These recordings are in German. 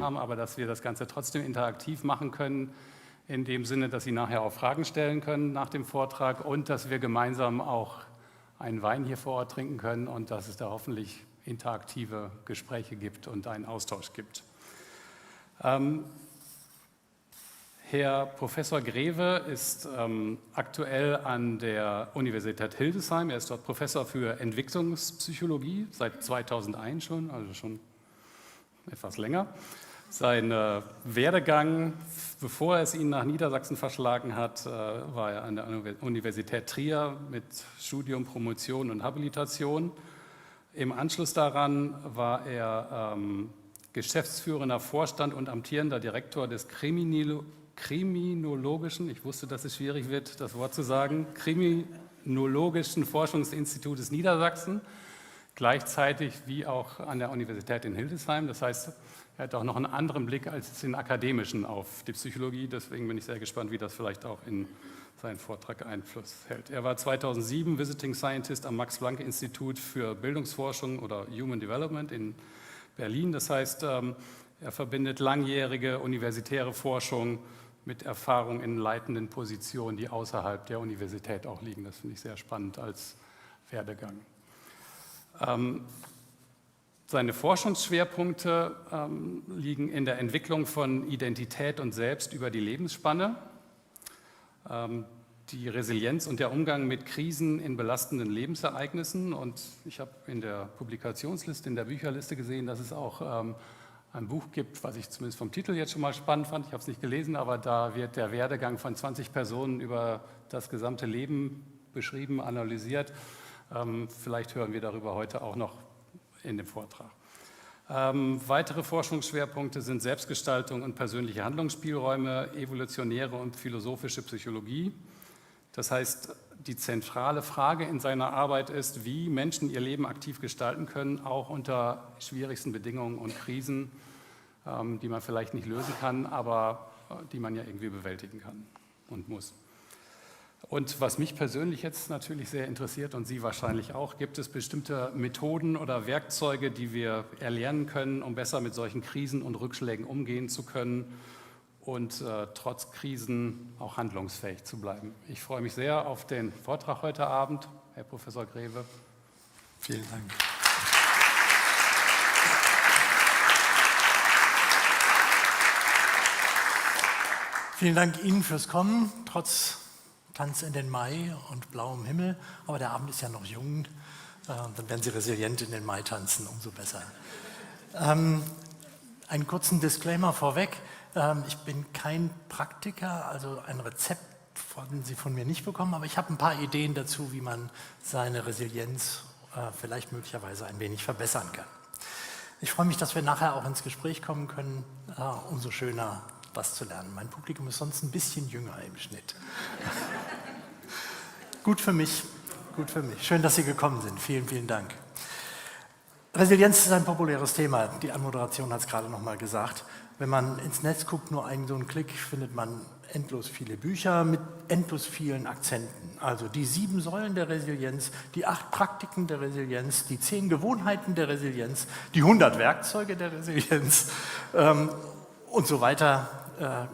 haben, aber dass wir das Ganze trotzdem interaktiv machen können, in dem Sinne, dass Sie nachher auch Fragen stellen können nach dem Vortrag und dass wir gemeinsam auch einen Wein hier vor Ort trinken können und dass es da hoffentlich interaktive Gespräche gibt und einen Austausch gibt. Herr Professor Greve ist aktuell an der Universität Hildesheim. Er ist dort Professor für Entwicklungspsychologie, seit 2001 schon, also schon etwas länger. Sein Werdegang, bevor es ihn nach Niedersachsen verschlagen hat, war er an der Universität Trier mit Studium, Promotion und Habilitation. Im Anschluss daran war er geschäftsführender Vorstand und amtierender Direktor des Kriminologischen, ich wusste, dass es schwierig wird, das Wort zu sagen, Kriminologischen Forschungsinstitutes Niedersachsen, gleichzeitig wie auch an der Universität in Hildesheim. Das heißt, er hat auch noch einen anderen Blick als den akademischen auf die Psychologie. Deswegen bin ich sehr gespannt, wie das vielleicht auch in seinen Vortrag Einfluss hält. Er war 2007 Visiting Scientist am Max-Planck-Institut für Bildungsforschung oder Human Development in Berlin. Das heißt, er verbindet langjährige universitäre Forschung mit Erfahrung in leitenden Positionen, die außerhalb der Universität auch liegen. Das finde ich sehr spannend als Werdegang. Seine Forschungsschwerpunkte liegen in der Entwicklung von Identität und Selbst über die Lebensspanne, die Resilienz und der Umgang mit Krisen in belastenden Lebensereignissen. Und ich habe in der Publikationsliste, in der Bücherliste gesehen, dass es auch ein Buch gibt, was ich zumindest vom Titel jetzt schon mal spannend fand. Ich habe es nicht gelesen, aber da wird der Werdegang von 20 Personen über das gesamte Leben beschrieben, analysiert. Vielleicht hören wir darüber heute auch noch in dem Vortrag. Weitere Forschungsschwerpunkte sind Selbstgestaltung und persönliche Handlungsspielräume, evolutionäre und philosophische Psychologie. Das heißt, die zentrale Frage in seiner Arbeit ist, wie Menschen ihr Leben aktiv gestalten können, auch unter schwierigsten Bedingungen und Krisen, die man vielleicht nicht lösen kann, aber die man ja irgendwie bewältigen kann und muss. Und was mich persönlich jetzt natürlich sehr interessiert und Sie wahrscheinlich auch, gibt es bestimmte Methoden oder Werkzeuge, die wir erlernen können, um besser mit solchen Krisen und Rückschlägen umgehen zu können und trotz Krisen auch handlungsfähig zu bleiben. Ich freue mich sehr auf den Vortrag heute Abend, Herr Professor Greve. Vielen Dank. Vielen Dank Ihnen fürs Kommen, trotz Tanz in den Mai und blauem Himmel, aber der Abend ist ja noch jung, dann werden Sie resilient in den Mai tanzen, umso besser. Einen kurzen Disclaimer vorweg, ich bin kein Praktiker, also ein Rezept werden Sie von mir nicht bekommen, aber ich habe ein paar Ideen dazu, wie man seine Resilienz vielleicht möglicherweise ein wenig verbessern kann. Ich freue mich, dass wir nachher auch ins Gespräch kommen können, umso schöner was zu lernen. Mein Publikum ist sonst ein bisschen jünger im Schnitt. Gut für mich, gut für mich. Schön, dass Sie gekommen sind. Vielen, vielen Dank. Resilienz ist ein populäres Thema. Die Anmoderation hat es gerade noch mal gesagt. Wenn man ins Netz guckt, nur so einen Klick, findet man endlos viele Bücher mit endlos vielen Akzenten. Also die 7 Säulen der Resilienz, die 8 Praktiken der Resilienz, die 10 Gewohnheiten der Resilienz, die 100 Werkzeuge der Resilienz und so weiter.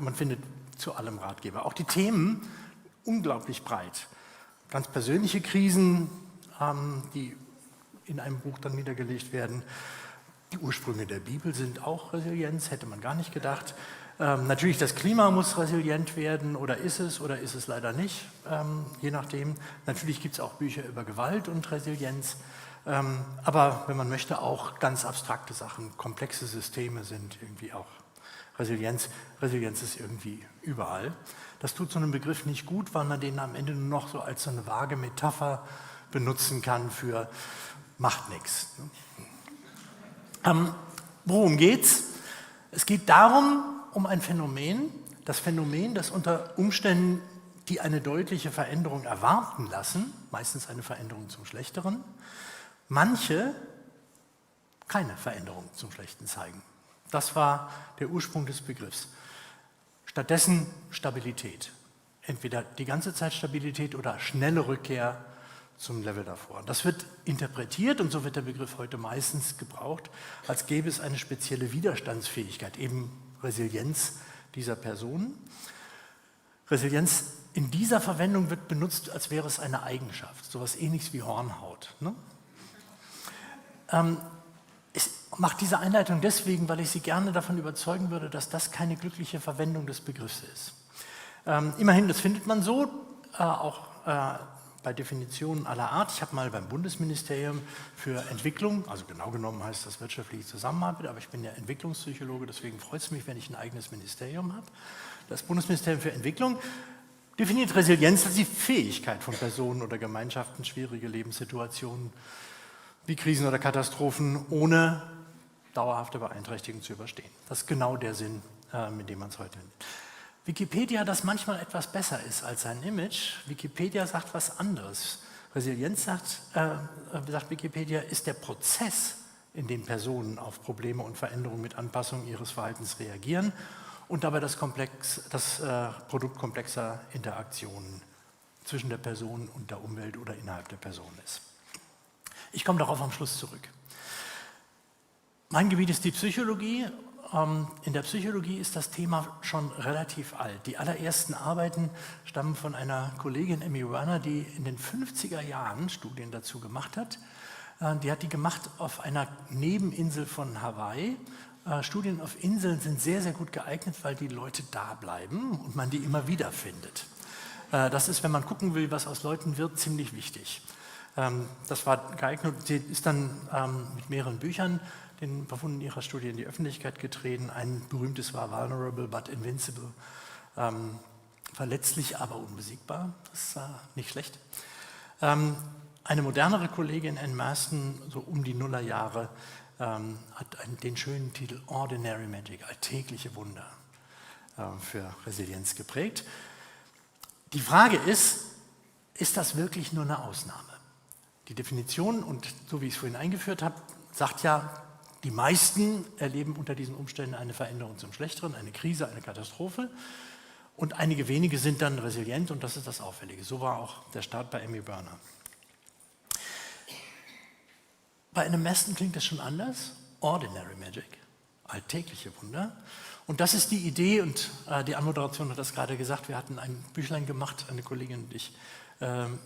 Man findet zu allem Ratgeber. Auch die Themen unglaublich breit. Ganz persönliche Krisen, die in einem Buch dann niedergelegt werden. Die Ursprünge der Bibel sind auch Resilienz, hätte man gar nicht gedacht. Natürlich, das Klima muss resilient werden oder ist es leider nicht, je nachdem. Natürlich gibt es auch Bücher über Gewalt und Resilienz. Aber wenn man möchte, auch ganz abstrakte Sachen, komplexe Systeme sind irgendwie auch Resilienz ist irgendwie überall. Das tut so einem Begriff nicht gut, weil man den am Ende nur noch so als so eine vage Metapher benutzen kann für macht nichts. Worum geht's? Es geht darum, um ein Phänomen, das unter Umständen, die eine deutliche Veränderung erwarten lassen, meistens eine Veränderung zum Schlechteren, manche keine Veränderung zum Schlechten zeigen. Das war der Ursprung des Begriffs. Stattdessen Stabilität. Entweder die ganze Zeit Stabilität oder schnelle Rückkehr zum Level davor. Das wird interpretiert, und so wird der Begriff heute meistens gebraucht, als gäbe es eine spezielle Widerstandsfähigkeit, eben Resilienz dieser Personen. Resilienz in dieser Verwendung wird benutzt, als wäre es eine Eigenschaft, sowas Ähnliches wie Hornhaut. Ne? Ich mache diese Einleitung deswegen, weil ich Sie gerne davon überzeugen würde, dass das keine glückliche Verwendung des Begriffs ist. Immerhin, das findet man so, auch bei Definitionen aller Art. Ich habe mal beim Bundesministerium für Entwicklung, also genau genommen heißt das wirtschaftliche Zusammenarbeit, aber ich bin ja Entwicklungspsychologe, deswegen freut es mich, wenn ich ein eigenes Ministerium habe. Das Bundesministerium für Entwicklung definiert Resilienz als die Fähigkeit von Personen oder Gemeinschaften, schwierige Lebenssituationen wie Krisen oder Katastrophen ohne dauerhafte Beeinträchtigung zu überstehen. Das ist genau der Sinn, mit dem man es heute nennt. Wikipedia, das manchmal etwas besser ist als sein Image, Wikipedia sagt was anderes. Resilienz, sagt Wikipedia, ist der Prozess, in dem Personen auf Probleme und Veränderungen mit Anpassung ihres Verhaltens reagieren und dabei das Produkt komplexer Interaktionen zwischen der Person und der Umwelt oder innerhalb der Person ist. Ich komme darauf am Schluss zurück. Mein Gebiet ist die Psychologie. In der Psychologie ist das Thema schon relativ alt. Die allerersten Arbeiten stammen von einer Kollegin, Emmy Werner, die in den 50er Jahren Studien dazu gemacht hat. Die hat die gemacht auf einer Nebeninsel von Hawaii. Studien auf Inseln sind sehr, sehr gut geeignet, weil die Leute da bleiben und man die immer wieder findet. Das ist, wenn man gucken will, was aus Leuten wird, ziemlich wichtig. Das war geeignet. Sie ist dann mit mehreren Büchern, den Befunden ihrer Studie, in die Öffentlichkeit getreten. Ein berühmtes war Vulnerable but Invincible. Verletzlich, aber unbesiegbar. Das war nicht schlecht. Eine modernere Kollegin, Anne Marston, so um die Nullerjahre, hat den schönen Titel Ordinary Magic, alltägliche Wunder, für Resilienz geprägt. Die Frage ist das wirklich nur eine Ausnahme? Die Definition, und so wie ich es vorhin eingeführt habe, sagt ja, die meisten erleben unter diesen Umständen eine Veränderung zum Schlechteren, eine Krise, eine Katastrophe. Und einige wenige sind dann resilient, und das ist das Auffällige. So war auch der Start bei Emmy Werner. Bei einem Marston klingt das schon anders. Ordinary Magic, alltägliche Wunder. Und das ist die Idee, und die Anmoderation hat das gerade gesagt, wir hatten ein Büchlein gemacht, eine Kollegin und ich,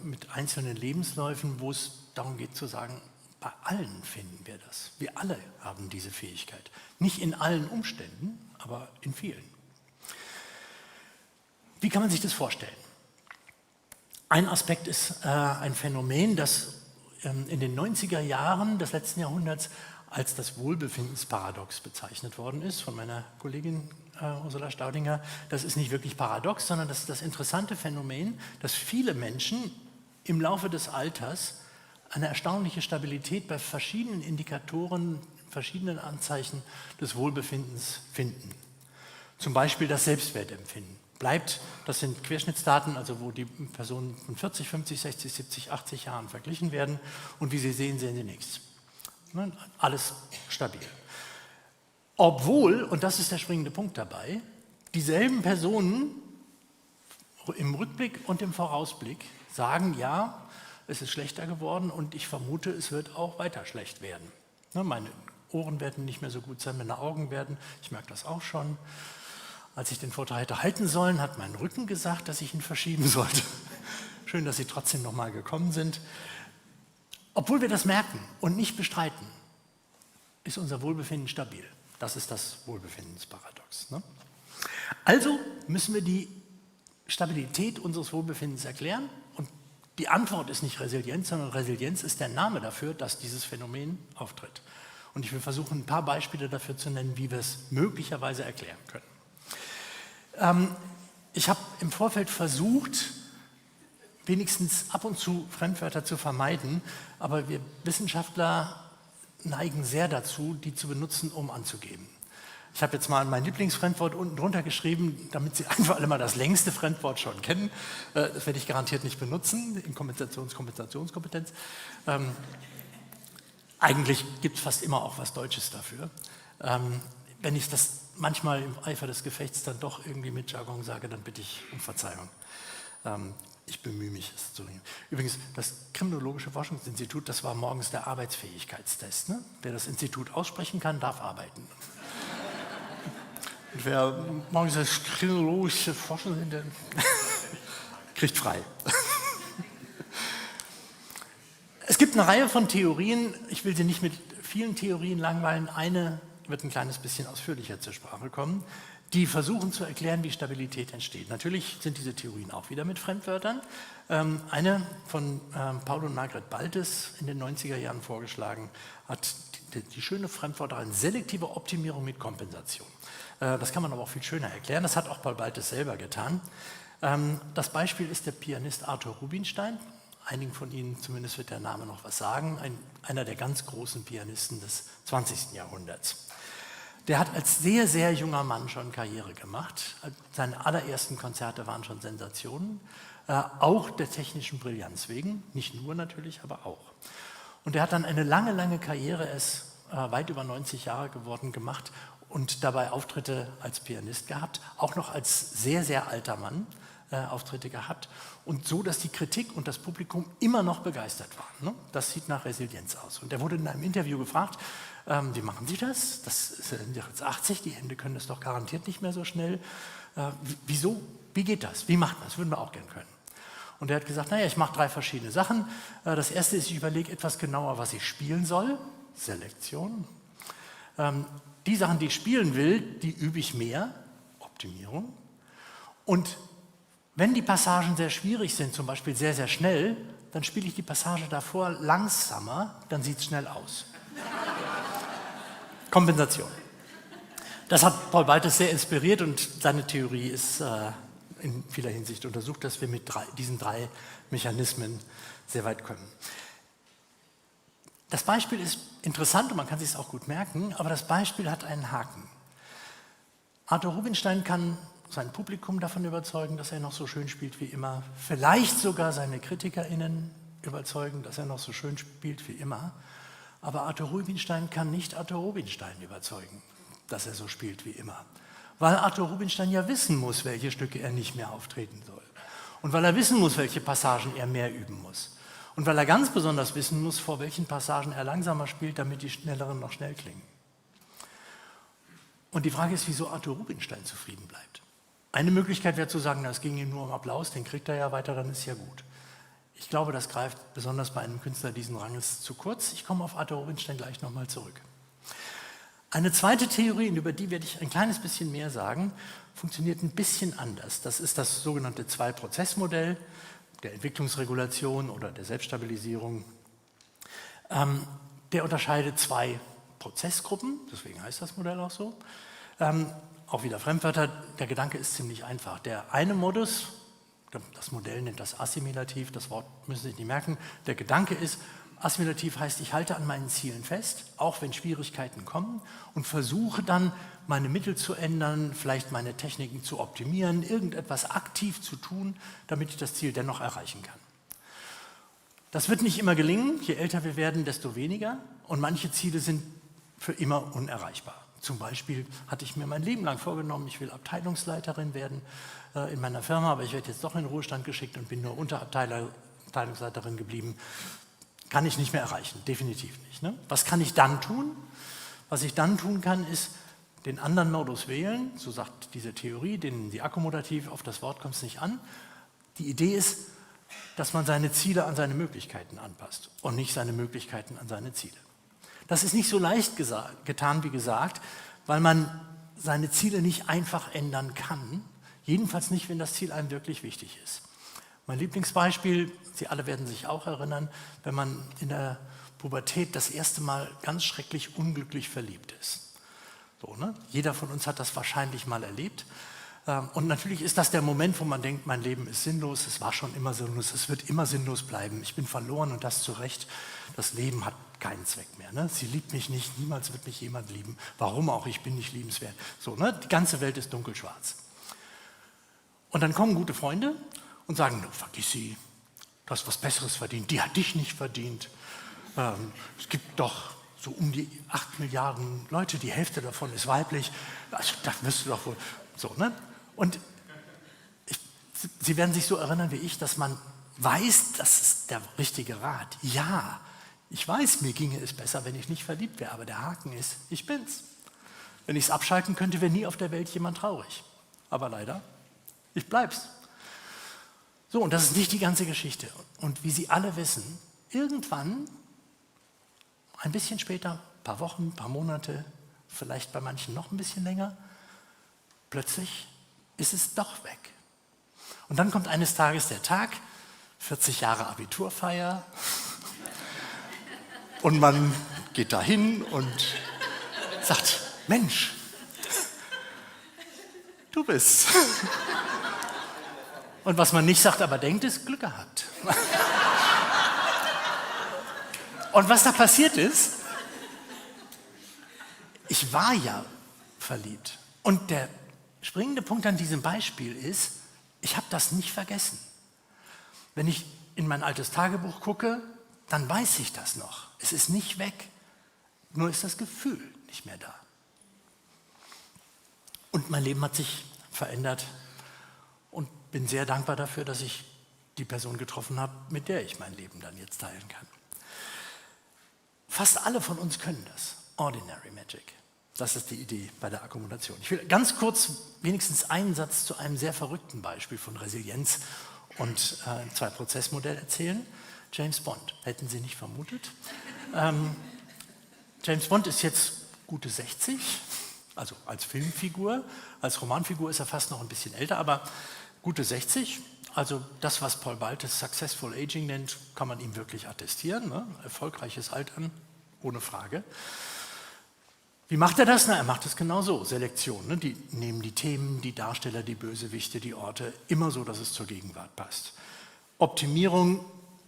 mit einzelnen Lebensläufen, wo es darum geht zu sagen, bei allen finden wir das. Wir alle haben diese Fähigkeit. Nicht in allen Umständen, aber in vielen. Wie kann man sich das vorstellen? Ein Aspekt ist ein Phänomen, das in den 90er Jahren des letzten Jahrhunderts als das Wohlbefindensparadox bezeichnet worden ist von meiner Kollegin Ursula Staudinger. Das ist nicht wirklich paradox, sondern das ist das interessante Phänomen, dass viele Menschen im Laufe des Alters eine erstaunliche Stabilität bei verschiedenen Indikatoren, verschiedenen Anzeichen des Wohlbefindens finden. Zum Beispiel das Selbstwertempfinden. Bleibt, das sind Querschnittsdaten, also wo die Personen von 40, 50, 60, 70, 80 Jahren verglichen werden, und wie Sie sehen, sehen Sie nichts. Alles stabil. Obwohl, und das ist der springende Punkt dabei, dieselben Personen im Rückblick und im Vorausblick sagen, ja, es ist schlechter geworden und ich vermute, es wird auch weiter schlecht werden. Meine Ohren werden nicht mehr so gut sein, meine Augen werden, ich merke das auch schon. Als ich den Vortrag hätte halten sollen, hat mein Rücken gesagt, dass ich ihn verschieben sollte. Schön, dass Sie trotzdem nochmal gekommen sind. Obwohl wir das merken und nicht bestreiten, ist unser Wohlbefinden stabil. Das ist das Wohlbefindensparadox. Ne? Also müssen wir die Stabilität unseres Wohlbefindens erklären. Und die Antwort ist nicht Resilienz, sondern Resilienz ist der Name dafür, dass dieses Phänomen auftritt. Und ich will versuchen, ein paar Beispiele dafür zu nennen, wie wir es möglicherweise erklären können. Ich habe im Vorfeld versucht, wenigstens ab und zu Fremdwörter zu vermeiden, aber wir Wissenschaftler neigen sehr dazu, die zu benutzen, um anzugeben. Ich habe jetzt mal mein Lieblingsfremdwort unten drunter geschrieben, damit Sie einfach alle mal das längste Fremdwort schon kennen. Das werde ich garantiert nicht benutzen, in Kompensationskompetenz. Eigentlich gibt es fast immer auch was Deutsches dafür. Wenn ich das manchmal im Eifer des Gefechts dann doch irgendwie mit Jargon sage, dann bitte ich um Verzeihung. Ich bemühe mich, es zu reden. Übrigens, das Kriminologische Forschungsinstitut, das war morgens der Arbeitsfähigkeitstest. Ne? Wer das Institut aussprechen kann, darf arbeiten. Und wer morgens das Kriminologische Forschungsinstitut kriegt frei. Es gibt eine Reihe von Theorien, ich will Sie nicht mit vielen Theorien langweilen, eine wird ein kleines bisschen ausführlicher zur Sprache kommen, die versuchen zu erklären, wie Stabilität entsteht. Natürlich sind diese Theorien auch wieder mit Fremdwörtern. Eine von Paul und Margret Baltes in den 90er Jahren vorgeschlagen, hat die schöne Fremdwörterin selektive Optimierung mit Kompensation. Das kann man aber auch viel schöner erklären, das hat auch Paul Baltes selber getan. Das Beispiel ist der Pianist Arthur Rubinstein. Einigen von Ihnen zumindest wird der Name noch was sagen, einer der ganz großen Pianisten des 20. Jahrhunderts. Der hat als sehr, sehr junger Mann schon Karriere gemacht. Seine allerersten Konzerte waren schon Sensationen, auch der technischen Brillanz wegen, nicht nur natürlich, aber auch. Und er hat dann eine lange, lange Karriere, er ist weit über 90 Jahre geworden, gemacht und dabei Auftritte als Pianist gehabt, auch noch als sehr, sehr alter Mann. Auftritte gehabt und so, dass die Kritik und das Publikum immer noch begeistert waren. Ne? Das sieht nach Resilienz aus. Und er wurde in einem Interview gefragt, wie machen Sie das? Das sind jetzt 80, die Hände können das doch garantiert nicht mehr so schnell. Wieso? Wie geht das? Wie macht man das? Würden wir auch gern können. Und er hat gesagt, naja, ich mache 3 verschiedene Sachen. Das erste ist, ich überlege etwas genauer, was ich spielen soll. Selektion. Die Sachen, die ich spielen will, die übe ich mehr. Optimierung. Und wenn die Passagen sehr schwierig sind, zum Beispiel sehr, sehr schnell, dann spiele ich die Passage davor langsamer, dann sieht es schnell aus. Kompensation. Das hat Paul Baltes sehr inspiriert und seine Theorie ist in vieler Hinsicht untersucht, dass wir mit diesen 3 Mechanismen sehr weit kommen. Das Beispiel ist interessant und man kann sich es auch gut merken, aber das Beispiel hat einen Haken. Arthur Rubinstein kann sein Publikum davon überzeugen, dass er noch so schön spielt wie immer, vielleicht sogar seine KritikerInnen überzeugen, dass er noch so schön spielt wie immer, aber Arthur Rubinstein kann nicht Arthur Rubinstein überzeugen, dass er so spielt wie immer, weil Arthur Rubinstein ja wissen muss, welche Stücke er nicht mehr auftreten soll und weil er wissen muss, welche Passagen er mehr üben muss und weil er ganz besonders wissen muss, vor welchen Passagen er langsamer spielt, damit die schnelleren noch schnell klingen. Und die Frage ist, wieso Arthur Rubinstein zufrieden bleibt. Eine Möglichkeit wäre zu sagen, na, es ging ihm nur um Applaus, den kriegt er ja weiter, dann ist ja gut. Ich glaube, das greift besonders bei einem Künstler diesen Ranges zu kurz. Ich komme auf Arthur Rubinstein gleich nochmal zurück. Eine zweite Theorie, und über die werde ich ein kleines bisschen mehr sagen, funktioniert ein bisschen anders. Das ist das sogenannte Zwei-Prozess-Modell der Entwicklungsregulation oder der Selbststabilisierung. Der unterscheidet 2 Prozessgruppen, deswegen heißt das Modell auch so. Auch wieder Fremdwörter, der Gedanke ist ziemlich einfach. Der eine Modus, das Modell nennt das assimilativ, das Wort müssen Sie sich nicht merken, der Gedanke ist, assimilativ heißt, ich halte an meinen Zielen fest, auch wenn Schwierigkeiten kommen und versuche dann, meine Mittel zu ändern, vielleicht meine Techniken zu optimieren, irgendetwas aktiv zu tun, damit ich das Ziel dennoch erreichen kann. Das wird nicht immer gelingen, je älter wir werden, desto weniger und manche Ziele sind für immer unerreichbar. Zum Beispiel hatte ich mir mein Leben lang vorgenommen, ich will Abteilungsleiterin werden in meiner Firma, aber ich werde jetzt doch in den Ruhestand geschickt und bin nur Abteilungsleiterin geblieben. Kann ich nicht mehr erreichen, definitiv nicht. Ne? Was kann ich dann tun? Was ich dann tun kann, ist den anderen Modus wählen, so sagt diese Theorie, die akkomodativ, auf das Wort kommt es nicht an. Die Idee ist, dass man seine Ziele an seine Möglichkeiten anpasst und nicht seine Möglichkeiten an seine Ziele. Das ist nicht so leicht getan, wie gesagt, weil man seine Ziele nicht einfach ändern kann, jedenfalls nicht, wenn das Ziel einem wirklich wichtig ist. Mein Lieblingsbeispiel, Sie alle werden sich auch erinnern, wenn man in der Pubertät das erste Mal ganz schrecklich unglücklich verliebt ist. So, ne? Jeder von uns hat das wahrscheinlich mal erlebt. Und natürlich ist das der Moment, wo man denkt, mein Leben ist sinnlos, es war schon immer sinnlos, es wird immer sinnlos bleiben, ich bin verloren und das zu Recht, das Leben hat keinen Zweck mehr. Ne? Sie liebt mich nicht, niemals wird mich jemand lieben, warum auch, ich bin nicht liebenswert. So, ne? Die ganze Welt ist dunkelschwarz. Und dann kommen gute Freunde und sagen, no, vergiss sie, du hast was Besseres verdient, die hat dich nicht verdient. Es gibt doch so um die 8 Milliarden Leute, die Hälfte davon ist weiblich, also das wirst du doch wohl, so, ne? Und Sie werden sich so erinnern wie ich, dass man weiß, das ist der richtige Rat. Ja, ich weiß, mir ginge es besser, wenn ich nicht verliebt wäre, aber der Haken ist, ich bin's. Wenn ich es abschalten könnte, wäre nie auf der Welt jemand traurig. Aber leider, ich bleib's. So, und das ist nicht die ganze Geschichte. Und wie Sie alle wissen, irgendwann, ein bisschen später, ein paar Wochen, ein paar Monate, vielleicht bei manchen noch ein bisschen länger, plötzlich ist es doch weg. Und dann kommt eines Tages der Tag, 40 Jahre Abiturfeier, und man geht dahin und sagt, Mensch, du bist. Und was man nicht sagt, aber denkt, ist Glück gehabt. Und was da passiert ist, ich war ja verliebt. Und der springende Punkt an diesem Beispiel ist, ich habe das nicht vergessen. Wenn ich in mein altes Tagebuch gucke, dann weiß ich das noch. Es ist nicht weg, nur ist das Gefühl nicht mehr da. Und mein Leben hat sich verändert und bin sehr dankbar dafür, dass ich die Person getroffen habe, mit der ich mein Leben dann jetzt teilen kann. Fast alle von uns können das. Ordinary Magic. Das ist die Idee bei der Akkumulation. Ich will ganz kurz wenigstens einen Satz zu einem sehr verrückten Beispiel von Resilienz und 2-Prozess-Modell erzählen. James Bond, hätten Sie nicht vermutet. James Bond ist jetzt gute 60, also als Filmfigur. Als Romanfigur ist er fast noch ein bisschen älter, aber gute 60. Also das, was Paul Baltes Successful Aging nennt, kann man ihm wirklich attestieren. Ne? Erfolgreiches Altern, ohne Frage. Wie macht er das? Na, er macht es genau so, Selektion. Ne? Die nehmen die Themen, die Darsteller, die Bösewichte, die Orte, immer so, dass es zur Gegenwart passt. Optimierung,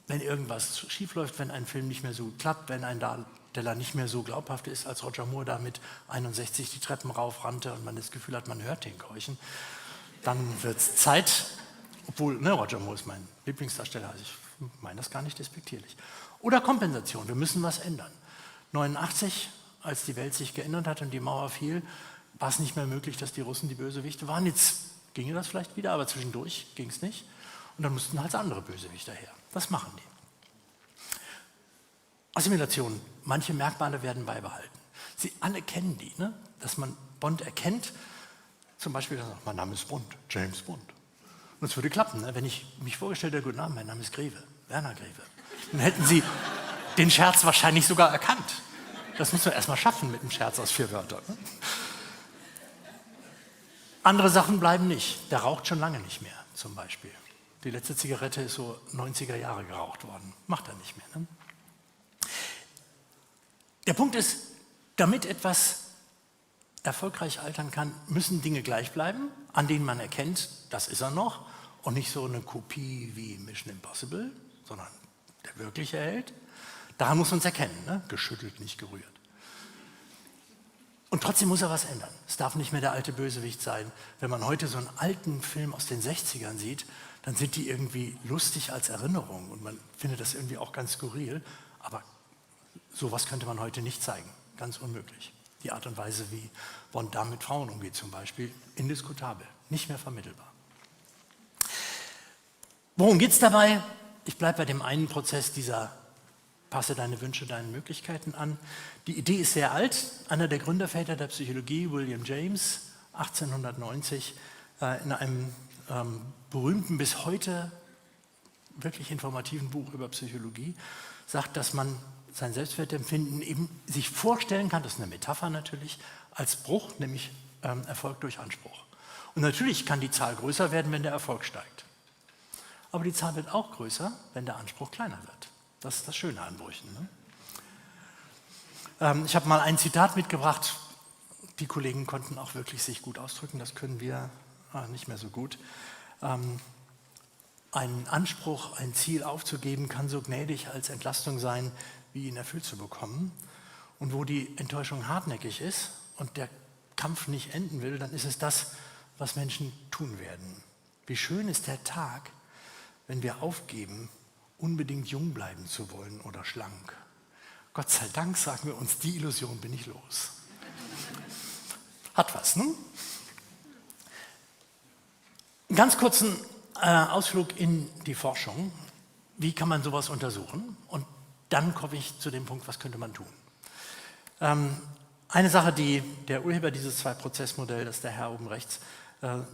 wenn irgendwas schiefläuft, wenn ein Film nicht mehr so klappt, wenn ein Darsteller nicht mehr so glaubhaft ist, als Roger Moore da mit 61 die Treppen raufrannte und man das Gefühl hat, man hört den Keuchen, dann wird es Zeit, obwohl, ne, Roger Moore ist mein Lieblingsdarsteller, also ich meine das gar nicht despektierlich. Oder Kompensation, wir müssen was ändern. 89, als die Welt sich geändert hat und die Mauer fiel, war es nicht mehr möglich, dass die Russen die Bösewichte waren. Jetzt ginge das vielleicht wieder, aber zwischendurch ging es nicht. Und dann mussten halt andere Bösewichte her. Das machen die. Assimilation. Manche Merkmale werden beibehalten. Sie alle kennen die, ne? Dass man Bond erkennt. Zum Beispiel, mein Name ist Bond, James Bond. Und es würde klappen, ne? Wenn ich mich vorgestellt hätte, guten Abend, mein Name ist Greve, Werner Greve. Dann hätten Sie den Scherz wahrscheinlich sogar erkannt. Das muss man erstmal schaffen mit einem Scherz aus 4 Wörtern. Ne? Andere Sachen bleiben nicht. Der raucht schon lange nicht mehr, zum Beispiel. Die letzte Zigarette ist so 90er Jahre geraucht worden. Macht er nicht mehr. Ne? Der Punkt ist, damit etwas erfolgreich altern kann, müssen Dinge gleich bleiben, an denen man erkennt, das ist er noch. Und nicht so eine Kopie wie Mission Impossible, sondern der wirkliche Held. Daran muss man es erkennen, ne? Geschüttelt, nicht gerührt. Und trotzdem muss er was ändern. Es darf nicht mehr der alte Bösewicht sein. Wenn man heute so einen alten Film aus den 60ern sieht, dann sind die irgendwie lustig als Erinnerung und man findet das irgendwie auch ganz skurril. Aber sowas könnte man heute nicht zeigen. Ganz unmöglich. Die Art und Weise, wie Bond da mit Frauen umgeht zum Beispiel, indiskutabel, nicht mehr vermittelbar. Worum geht es dabei? Ich bleibe bei dem einen Prozess dieser Passe deine Wünsche deinen Möglichkeiten an. Die Idee ist sehr alt. Einer der Gründerväter der Psychologie, William James, 1890, in einem berühmten, bis heute wirklich informativen Buch über Psychologie, sagt, dass man sein Selbstwertempfinden eben sich vorstellen kann, das ist eine Metapher natürlich, als Bruch, nämlich Erfolg durch Anspruch. Und natürlich kann die Zahl größer werden, wenn der Erfolg steigt. Aber die Zahl wird auch größer, wenn der Anspruch kleiner wird. Das ist das Schöne an Brüchen. Ne? Ich habe mal ein Zitat mitgebracht. Die Kollegen konnten auch wirklich sich gut ausdrücken. Das können wir nicht mehr so gut. Einen Anspruch, ein Ziel aufzugeben, kann so gnädig als Entlastung sein, wie ihn erfüllt zu bekommen. Und wo die Enttäuschung hartnäckig ist und der Kampf nicht enden will, dann ist es das, was Menschen tun werden. Wie schön ist der Tag, wenn wir aufgeben, unbedingt jung bleiben zu wollen oder schlank. Gott sei Dank sagen wir uns, die Illusion bin ich los. Hat was, ne? Einen ganz kurzen Ausflug in die Forschung. Wie kann man sowas untersuchen? Und dann komme ich zu dem Punkt, was könnte man tun? Eine Sache, die der Urheber dieses Zwei-Prozess-Modell, das der Herr oben rechts,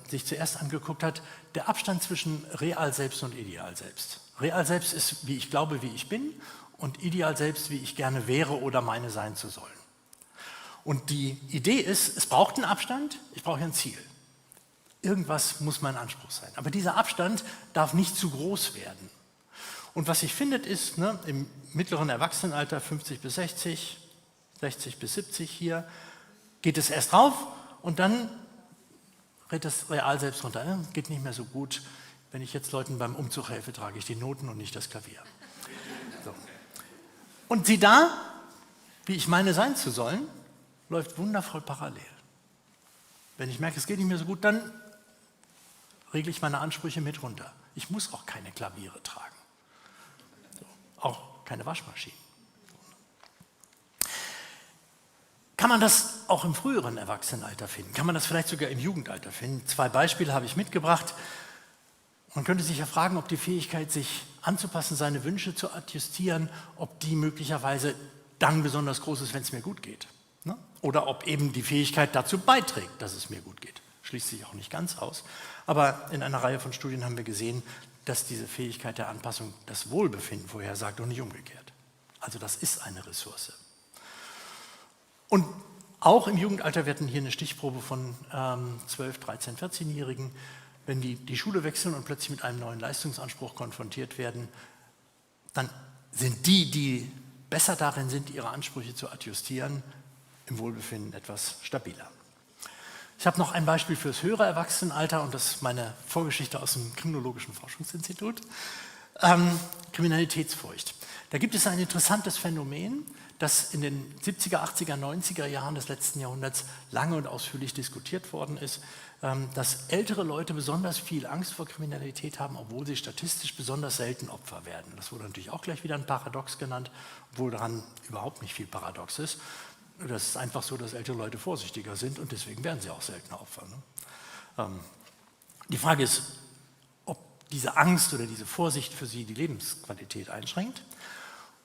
sich zuerst angeguckt hat, der Abstand zwischen Real-Selbst und Ideal-Selbst. Real-Selbst ist, wie ich glaube, wie ich bin, und Ideal-Selbst, wie ich gerne wäre oder meine sein zu sollen. Und die Idee ist, es braucht einen Abstand, ich brauche ein Ziel. Irgendwas muss mein Anspruch sein. Aber dieser Abstand darf nicht zu groß werden. Und was sich findet ist, ne, im mittleren Erwachsenenalter 50 bis 60, 60 bis 70 hier, geht es erst rauf und dann geht das Real selbst runter. Geht nicht mehr so gut. Wenn ich jetzt Leuten beim Umzug helfe, trage ich die Noten und nicht das Klavier. So. Und sieh da, wie ich meine sein zu sollen, läuft wundervoll parallel. Wenn ich merke, es geht nicht mehr so gut, dann regle ich meine Ansprüche mit runter. Ich muss auch keine Klaviere tragen. So. Auch keine Waschmaschinen. Kann man das auch im früheren Erwachsenenalter finden? Kann man das vielleicht sogar im Jugendalter finden? 2 Beispiele habe ich mitgebracht. Man könnte sich ja fragen, ob die Fähigkeit, sich anzupassen, seine Wünsche zu adjustieren, ob die möglicherweise dann besonders groß ist, wenn es mir gut geht. Ne? Oder ob eben die Fähigkeit dazu beiträgt, dass es mir gut geht. Schließt sich auch nicht ganz aus. Aber in einer Reihe von Studien haben wir gesehen, dass diese Fähigkeit der Anpassung das Wohlbefinden vorhersagt und nicht umgekehrt. Also das ist eine Ressource. Und auch im Jugendalter, wir hatten hier eine Stichprobe von 12, 13, 14-Jährigen, wenn die Schule wechseln und plötzlich mit einem neuen Leistungsanspruch konfrontiert werden, dann sind die besser darin sind, ihre Ansprüche zu adjustieren, im Wohlbefinden etwas stabiler. Ich habe noch ein Beispiel fürs höhere Erwachsenenalter und das ist meine Vorgeschichte aus dem Kriminologischen Forschungsinstitut. Kriminalitätsfurcht. Da gibt es ein interessantes Phänomen, das in den 70er, 80er, 90er Jahren des letzten Jahrhunderts lange und ausführlich diskutiert worden ist, dass ältere Leute besonders viel Angst vor Kriminalität haben, obwohl sie statistisch besonders selten Opfer werden. Das wurde natürlich auch gleich wieder ein Paradox genannt, obwohl daran überhaupt nicht viel Paradox ist. Das ist einfach so, dass ältere Leute vorsichtiger sind und deswegen werden sie auch seltener Opfer. Ne? Die Frage ist, ob diese Angst oder diese Vorsicht für sie die Lebensqualität einschränkt.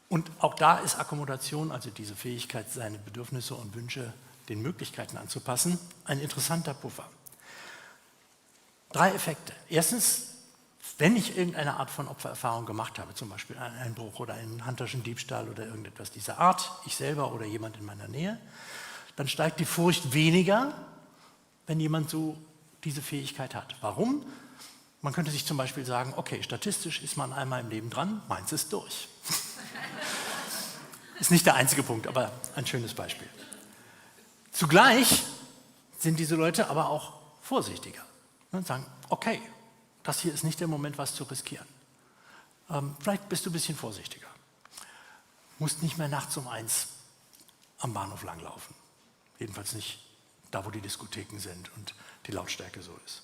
Und auch da ist Akkommodation, also diese Fähigkeit, seine Bedürfnisse und Wünsche den Möglichkeiten anzupassen, ein interessanter Puffer. 3 Effekte. Erstens, wenn ich irgendeine Art von Opfererfahrung gemacht habe, zum Beispiel einen Einbruch oder einen handtaschen Diebstahl oder irgendetwas dieser Art, ich selber oder jemand in meiner Nähe, dann steigt die Furcht weniger, wenn jemand so diese Fähigkeit hat. Warum? Man könnte sich zum Beispiel sagen, okay, statistisch ist man einmal im Leben dran, meins ist durch. Ist nicht der einzige Punkt, aber ein schönes Beispiel. Zugleich sind diese Leute aber auch vorsichtiger und sagen, okay, das hier ist nicht der Moment, was zu riskieren. Vielleicht bist du ein bisschen vorsichtiger. Musst nicht mehr nachts um 1 am Bahnhof langlaufen. Jedenfalls nicht da, wo die Diskotheken sind und die Lautstärke so ist.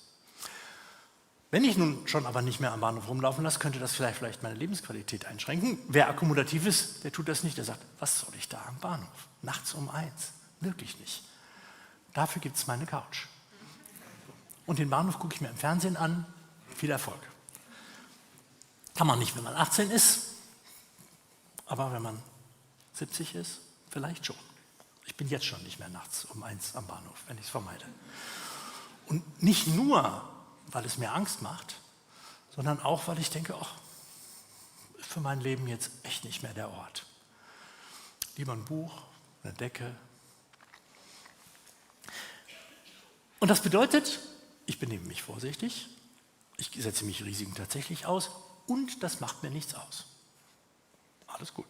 Wenn ich nun schon aber nicht mehr am Bahnhof rumlaufen lasse, könnte das vielleicht meine Lebensqualität einschränken. Wer akkumulativ ist, der tut das nicht. Der sagt, was soll ich da am Bahnhof? Nachts um 1. Wirklich nicht. Dafür gibt es meine Couch. Und den Bahnhof gucke ich mir im Fernsehen an. Viel Erfolg. Kann man nicht, wenn man 18 ist, aber wenn man 70 ist, vielleicht schon. Ich bin jetzt schon nicht mehr nachts um 1 am Bahnhof, wenn ich es vermeide. Und nicht nur, weil es mir Angst macht, sondern auch, weil ich denke, ach, ist für mein Leben jetzt echt nicht mehr der Ort. Lieber ein Buch, eine Decke. Und das bedeutet, ich benehme mich vorsichtig, ich setze mich Risiken tatsächlich aus und das macht mir nichts aus. Alles gut.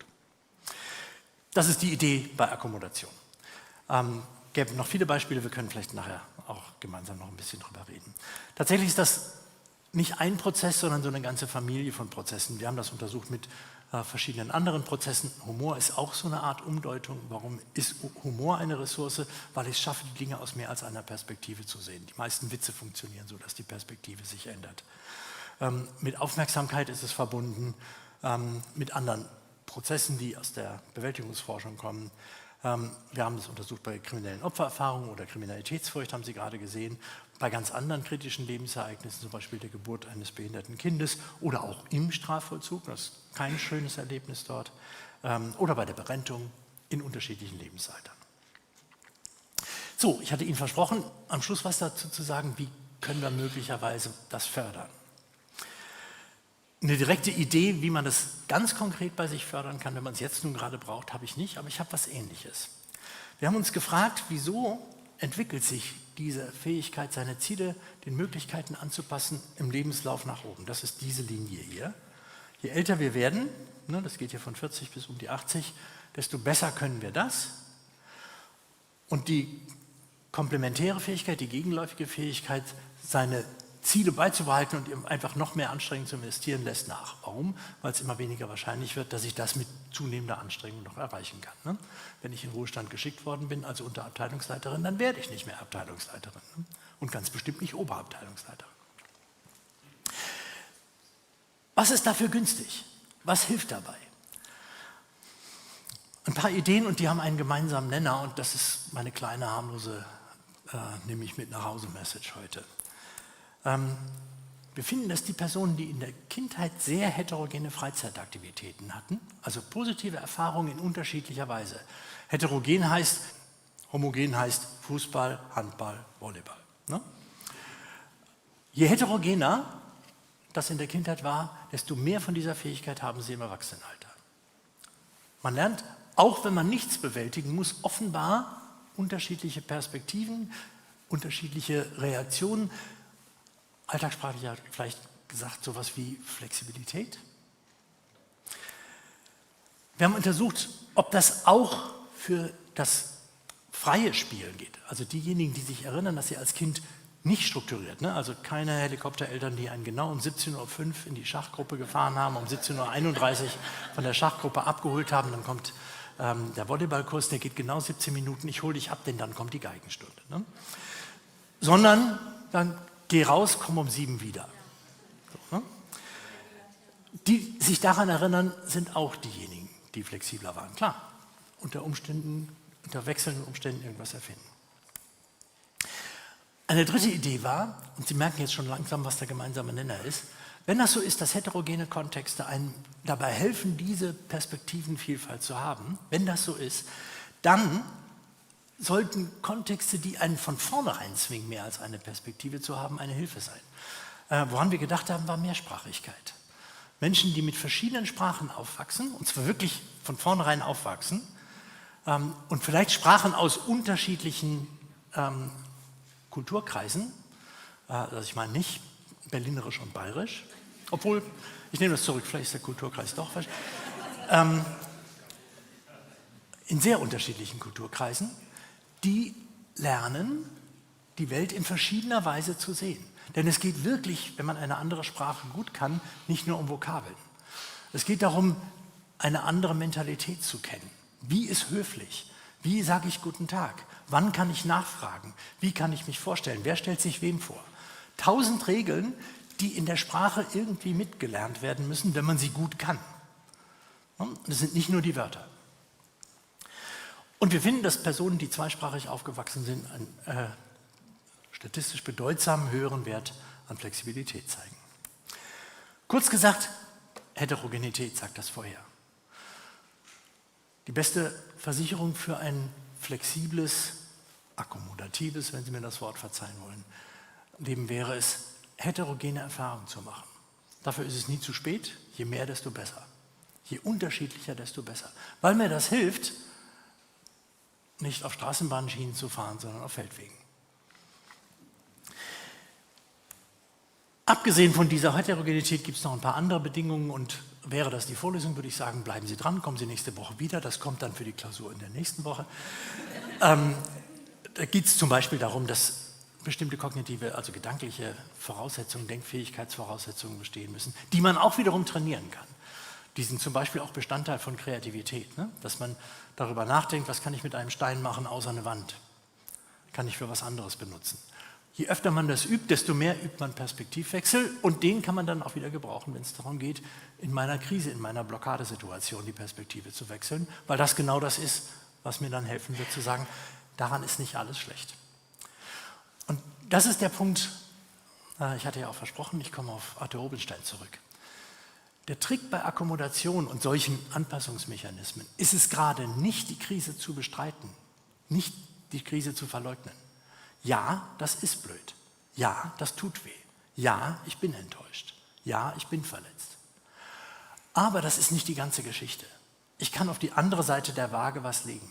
Das ist die Idee bei Akkommodation. Gäbe noch viele Beispiele, wir können vielleicht nachher auch gemeinsam noch ein bisschen drüber reden. Tatsächlich ist das nicht ein Prozess, sondern so eine ganze Familie von Prozessen. Wir haben das untersucht mit verschiedenen anderen Prozessen. Humor ist auch so eine Art Umdeutung. Warum ist Humor eine Ressource? Weil ich es schaffe, die Dinge aus mehr als einer Perspektive zu sehen. Die meisten Witze funktionieren so, dass die Perspektive sich ändert. Mit Aufmerksamkeit ist es verbunden, mit anderen Prozessen, die aus der Bewältigungsforschung kommen. Wir haben das untersucht bei kriminellen Opfererfahrungen oder Kriminalitätsfurcht, haben Sie gerade gesehen. bei ganz anderen kritischen Lebensereignissen, zum Beispiel der Geburt eines behinderten Kindes oder auch im Strafvollzug, das ist kein schönes Erlebnis dort, oder bei der Berentung in unterschiedlichen Lebensaltern. So, ich hatte Ihnen versprochen, am Schluss was dazu zu sagen, wie können wir möglicherweise das fördern. Eine direkte Idee, wie man das ganz konkret bei sich fördern kann, wenn man es jetzt nun gerade braucht, habe ich nicht, aber ich habe was Ähnliches. Wir haben uns gefragt, wieso entwickelt sich diese Fähigkeit, seine Ziele den Möglichkeiten anzupassen im Lebenslauf nach oben. Das ist diese Linie hier. Je älter wir werden, ne, das geht hier von 40 bis um die 80, desto besser können wir das. Und die komplementäre Fähigkeit, die gegenläufige Fähigkeit, seine Ziele beizubehalten und einfach noch mehr Anstrengung zu investieren, lässt nach. Warum? Weil es immer weniger wahrscheinlich wird, dass ich das mit zunehmender Anstrengung noch erreichen kann. Ne? Wenn ich in Ruhestand geschickt worden bin, also unter Abteilungsleiterin, dann werde ich nicht mehr Abteilungsleiterin. Ne? Und ganz bestimmt nicht Oberabteilungsleiterin. Was ist dafür günstig? Was hilft dabei? Ein paar Ideen und die haben einen gemeinsamen Nenner und das ist meine kleine harmlose, nehme ich mit nach Hause Message heute. Wir finden, dass die Personen, die in der Kindheit sehr heterogene Freizeitaktivitäten hatten, also positive Erfahrungen in unterschiedlicher Weise. Heterogen heißt, homogen heißt Fußball, Handball, Volleyball. Ne? Je heterogener das in der Kindheit war, desto mehr von dieser Fähigkeit haben sie im Erwachsenenalter. Man lernt, auch wenn man nichts bewältigen muss, offenbar unterschiedliche Perspektiven, unterschiedliche Reaktionen. Alltagssprachlich ja vielleicht gesagt sowas wie Flexibilität. Wir haben untersucht, ob das auch für das freie Spielen geht. Also diejenigen, die sich erinnern, dass sie als Kind nicht strukturiert, ne? Also keine Helikoptereltern, die einen genau um 17:05 Uhr in die Schachgruppe gefahren haben, um 17:31 Uhr von der Schachgruppe abgeholt haben, dann kommt der Volleyballkurs, der geht genau 17 Minuten, ich hole dich ab, denn dann kommt die Geigenstunde. Ne? Sondern dann geh raus, komm um 7 wieder. So, ne? Die sich daran erinnern, sind auch diejenigen, die flexibler waren. Klar, unter wechselnden Umständen irgendwas erfinden. Eine dritte Idee war, und Sie merken jetzt schon langsam, was der gemeinsame Nenner ist, wenn das so ist, dass heterogene Kontexte einem dabei helfen, diese Perspektivenvielfalt zu haben, wenn das so ist, dann sollten Kontexte, die einen von vornherein zwingen, mehr als eine Perspektive zu haben, eine Hilfe sein. Woran wir gedacht haben, war Mehrsprachigkeit. Menschen, die mit verschiedenen Sprachen aufwachsen, und zwar wirklich von vornherein aufwachsen, und vielleicht Sprachen aus unterschiedlichen Kulturkreisen, also ich meine nicht Berlinerisch und Bayerisch, obwohl, ich nehme das zurück, vielleicht ist der Kulturkreis doch falsch, in sehr unterschiedlichen Kulturkreisen, die lernen, die Welt in verschiedener Weise zu sehen. Denn es geht wirklich, wenn man eine andere Sprache gut kann, nicht nur um Vokabeln. Es geht darum, eine andere Mentalität zu kennen. Wie ist höflich? Wie sage ich guten Tag? Wann kann ich nachfragen? Wie kann ich mich vorstellen? Wer stellt sich wem vor? 1000 Regeln, die in der Sprache irgendwie mitgelernt werden müssen, wenn man sie gut kann. Das sind nicht nur die Wörter. Und wir finden, dass Personen, die zweisprachig aufgewachsen sind, einen statistisch bedeutsamen höheren Wert an Flexibilität zeigen. Kurz gesagt, Heterogenität sagt das vorher. Die beste Versicherung für ein flexibles, akkommodatives, wenn Sie mir das Wort verzeihen wollen, Leben wäre es, heterogene Erfahrungen zu machen. Dafür ist es nie zu spät, je mehr, desto besser. Je unterschiedlicher, desto besser. Weil mir das hilft, nicht auf Straßenbahnschienen zu fahren, sondern auf Feldwegen. Abgesehen von dieser Heterogenität gibt es noch ein paar andere Bedingungen und wäre das die Vorlesung, würde ich sagen, bleiben Sie dran, kommen Sie nächste Woche wieder, das kommt dann für die Klausur in der nächsten Woche. Da geht es zum Beispiel darum, dass bestimmte kognitive, also gedankliche Voraussetzungen, Denkfähigkeitsvoraussetzungen bestehen müssen, die man auch wiederum trainieren kann. Die sind zum Beispiel auch Bestandteil von Kreativität, ne? Dass man darüber nachdenkt, was kann ich mit einem Stein machen außer eine Wand? Kann ich für was anderes benutzen? Je öfter man das übt, desto mehr übt man Perspektivwechsel und den kann man dann auch wieder gebrauchen, wenn es darum geht, in meiner Krise, in meiner Blockadesituation die Perspektive zu wechseln, weil das genau das ist, was mir dann helfen wird zu sagen, daran ist nicht alles schlecht. Und das ist der Punkt, ich hatte ja auch versprochen, ich komme auf Arthur Rubinstein zurück. Der Trick bei Akkommodation und solchen Anpassungsmechanismen ist es gerade nicht, die Krise zu bestreiten, nicht die Krise zu verleugnen. Ja, das ist blöd. Ja, das tut weh. Ja, ich bin enttäuscht. Ja, ich bin verletzt. Aber das ist nicht die ganze Geschichte. Ich kann auf die andere Seite der Waage was legen.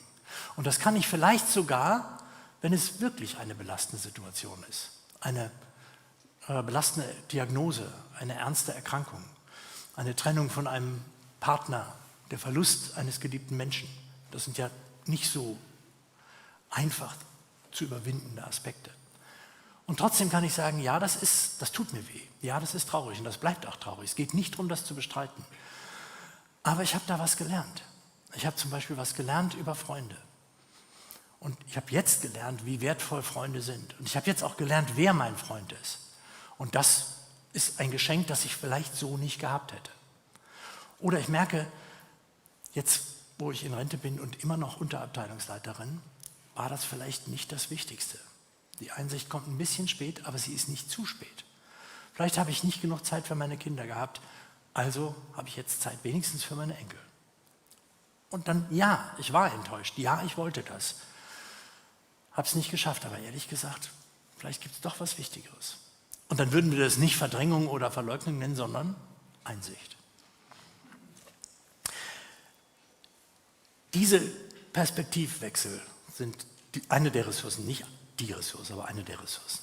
Und das kann ich vielleicht sogar, wenn es wirklich eine belastende Situation ist. Eine belastende Diagnose, eine ernste Erkrankung, eine Trennung von einem Partner, der Verlust eines geliebten Menschen. Das sind ja nicht so einfach zu überwindende Aspekte. Und trotzdem kann ich sagen, ja, das tut mir weh. Ja, das ist traurig und das bleibt auch traurig. Es geht nicht darum, das zu bestreiten. Aber ich habe da was gelernt. Ich habe zum Beispiel was gelernt über Freunde. Und ich habe jetzt gelernt, wie wertvoll Freunde sind. Und ich habe jetzt auch gelernt, wer mein Freund ist. Und das ist ein Geschenk, das ich vielleicht so nicht gehabt hätte. Oder ich merke, jetzt, wo ich in Rente bin und immer noch Unterabteilungsleiterin, war das vielleicht nicht das Wichtigste. Die Einsicht kommt ein bisschen spät, aber sie ist nicht zu spät. Vielleicht habe ich nicht genug Zeit für meine Kinder gehabt, also habe ich jetzt Zeit wenigstens für meine Enkel. Und dann, ja, ich war enttäuscht, ja, ich wollte das. Habe es nicht geschafft, aber ehrlich gesagt, vielleicht gibt es doch was Wichtigeres. Und dann würden wir das nicht Verdrängung oder Verleugnung nennen, sondern Einsicht. Diese Perspektivwechsel sind eine der Ressourcen, nicht die Ressource, aber eine der Ressourcen.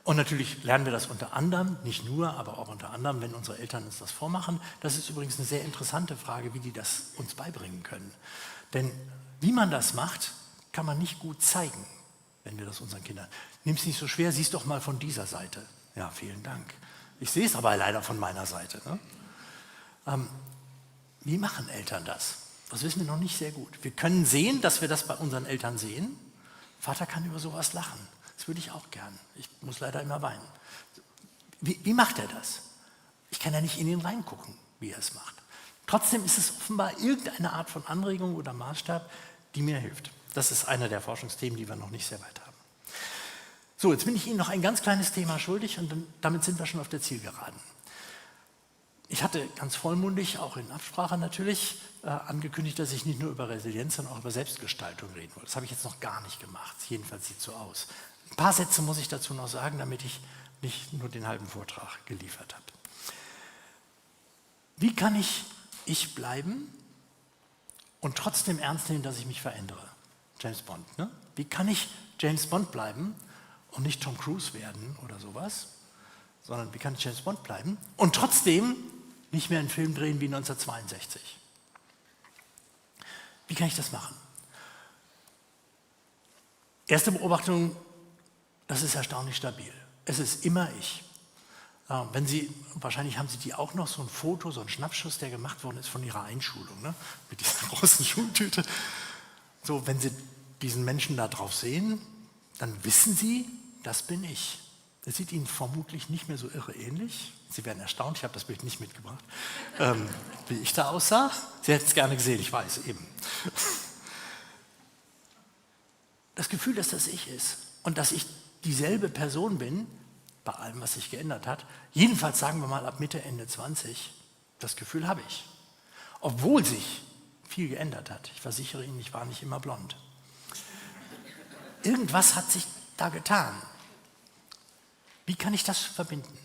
Und natürlich lernen wir das unter anderem, nicht nur, aber auch unter anderem, wenn unsere Eltern uns das vormachen. Das ist übrigens eine sehr interessante Frage, wie die das uns beibringen können. Denn wie man das macht, kann man nicht gut zeigen, wenn wir das unseren Kindern. Nimm es nicht so schwer, sieh es doch mal von dieser Seite. Ja, vielen Dank. Ich sehe es aber leider von meiner Seite. Ne? Wie machen Eltern das? Das wissen wir noch nicht sehr gut. Wir können sehen, dass wir das bei unseren Eltern sehen. Vater kann über sowas lachen. Das würde ich auch gern. Ich muss leider immer weinen. Wie macht er das? Ich kann ja nicht in ihn reingucken, wie er es macht. Trotzdem ist es offenbar irgendeine Art von Anregung oder Maßstab, die mir hilft. Das ist einer der Forschungsthemen, die wir noch nicht sehr weit haben. So, jetzt bin ich Ihnen noch ein ganz kleines Thema schuldig und damit sind wir schon auf der Zielgeraden. Ich hatte ganz vollmundig, auch in Absprache natürlich, angekündigt, dass ich nicht nur über Resilienz, sondern auch über Selbstgestaltung reden wollte. Das habe ich jetzt noch gar nicht gemacht. Jedenfalls sieht es so aus. Ein paar Sätze muss ich dazu noch sagen, damit ich nicht nur den halben Vortrag geliefert habe. Wie kann ich bleiben und trotzdem ernst nehmen, dass ich mich verändere? James Bond, ne? Wie kann ich James Bond bleiben und nicht Tom Cruise werden oder sowas, sondern wie kann ich James Bond bleiben und trotzdem nicht mehr einen Film drehen wie 1962? Wie kann ich das machen? Erste Beobachtung, das ist erstaunlich stabil. Es ist immer ich. Wahrscheinlich haben Sie die auch noch, so ein Foto, so ein Schnappschuss, der gemacht worden ist von Ihrer Einschulung, ne? Mit dieser großen Schultüte. So, wenn Sie diesen Menschen da drauf sehen, dann wissen Sie, das bin ich. Es sieht Ihnen vermutlich nicht mehr so irre ähnlich. Sie werden erstaunt, ich habe das Bild nicht mitgebracht, wie ich da aussah. Sie hätten es gerne gesehen, ich weiß, eben. Das Gefühl, dass das ich ist und dass ich dieselbe Person bin, bei allem, was sich geändert hat, jedenfalls sagen wir mal ab Mitte, Ende 20, das Gefühl habe ich. Obwohl sich viel geändert hat. Ich versichere Ihnen, ich war nicht immer blond. Irgendwas hat sich da getan. Wie kann ich das verbinden?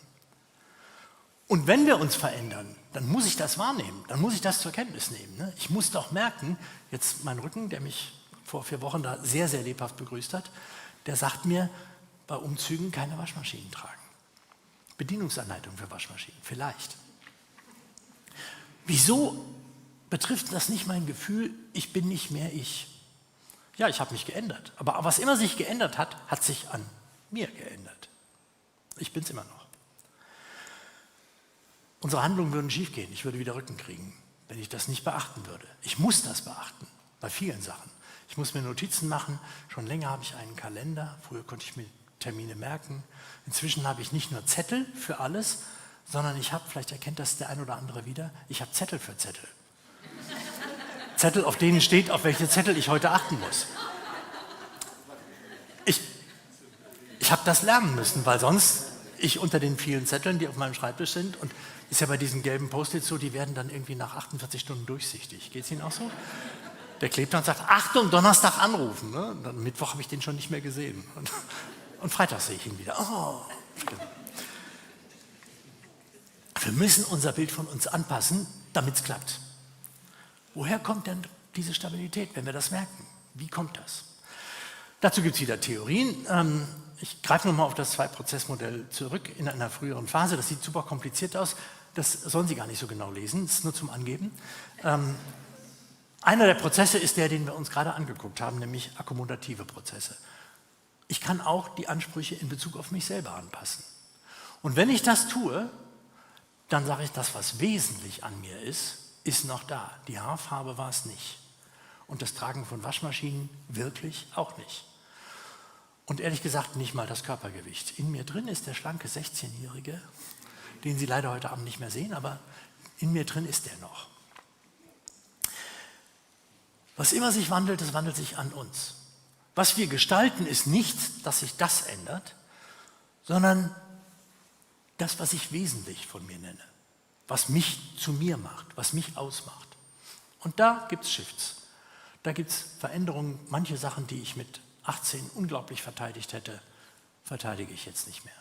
Und wenn wir uns verändern, dann muss ich das wahrnehmen, dann muss ich das zur Kenntnis nehmen. Ne? Ich muss doch merken, jetzt mein Rücken, der mich vor 4 Wochen da sehr, sehr lebhaft begrüßt hat, der sagt mir, bei Umzügen keine Waschmaschinen tragen. Bedienungsanleitung für Waschmaschinen, vielleicht. Wieso betrifft das nicht mein Gefühl, ich bin nicht mehr ich? Ja, ich habe mich geändert, aber was immer sich geändert hat, hat sich an mir geändert. Ich bin es immer noch. Unsere Handlungen würden schiefgehen, ich würde wieder Rücken kriegen, wenn ich das nicht beachten würde. Ich muss das beachten, bei vielen Sachen. Ich muss mir Notizen machen, schon länger habe ich einen Kalender, früher konnte ich mir Termine merken. Inzwischen habe ich nicht nur Zettel für alles, sondern ich habe, vielleicht erkennt das der ein oder andere wieder, ich habe Zettel für Zettel. Zettel, auf denen steht, auf welche Zettel ich heute achten muss. Ich habe das lernen müssen, weil sonst ich unter den vielen Zetteln, die auf meinem Schreibtisch sind, und ist ja bei diesen gelben Post-its so, die werden dann irgendwie nach 48 Stunden durchsichtig. Geht es Ihnen auch so? Der klebt dann und sagt, Achtung, Donnerstag anrufen. Ne? Und dann Mittwoch habe ich den schon nicht mehr gesehen. Und Freitag sehe ich ihn wieder. Oh, stimmt. Wir müssen unser Bild von uns anpassen, damit es klappt. Woher kommt denn diese Stabilität, wenn wir das merken? Wie kommt das? Dazu gibt es wieder Theorien. Ich greife nochmal auf das Zwei-Prozess-Modell zurück in einer früheren Phase. Das sieht super kompliziert aus. Das sollen Sie gar nicht so genau lesen. Das ist nur zum Angeben. Einer der Prozesse ist der, den wir uns gerade angeguckt haben, nämlich akkomodative Prozesse. Ich kann auch die Ansprüche in Bezug auf mich selber anpassen. Und wenn ich das tue, dann sage ich, das, was wesentlich an mir ist noch da. Die Haarfarbe war es nicht. Und das Tragen von Waschmaschinen wirklich auch nicht. Und ehrlich gesagt nicht mal das Körpergewicht. In mir drin ist der schlanke 16-Jährige, den Sie leider heute Abend nicht mehr sehen, aber in mir drin ist der noch. Was immer sich wandelt, das wandelt sich an uns. Was wir gestalten, ist nicht, dass sich das ändert, sondern das, was ich wesentlich von mir nenne, was mich zu mir macht, was mich ausmacht. Und da gibt es Shifts, da gibt es Veränderungen. Manche Sachen, die ich mit 18 unglaublich verteidigt hätte, verteidige ich jetzt nicht mehr.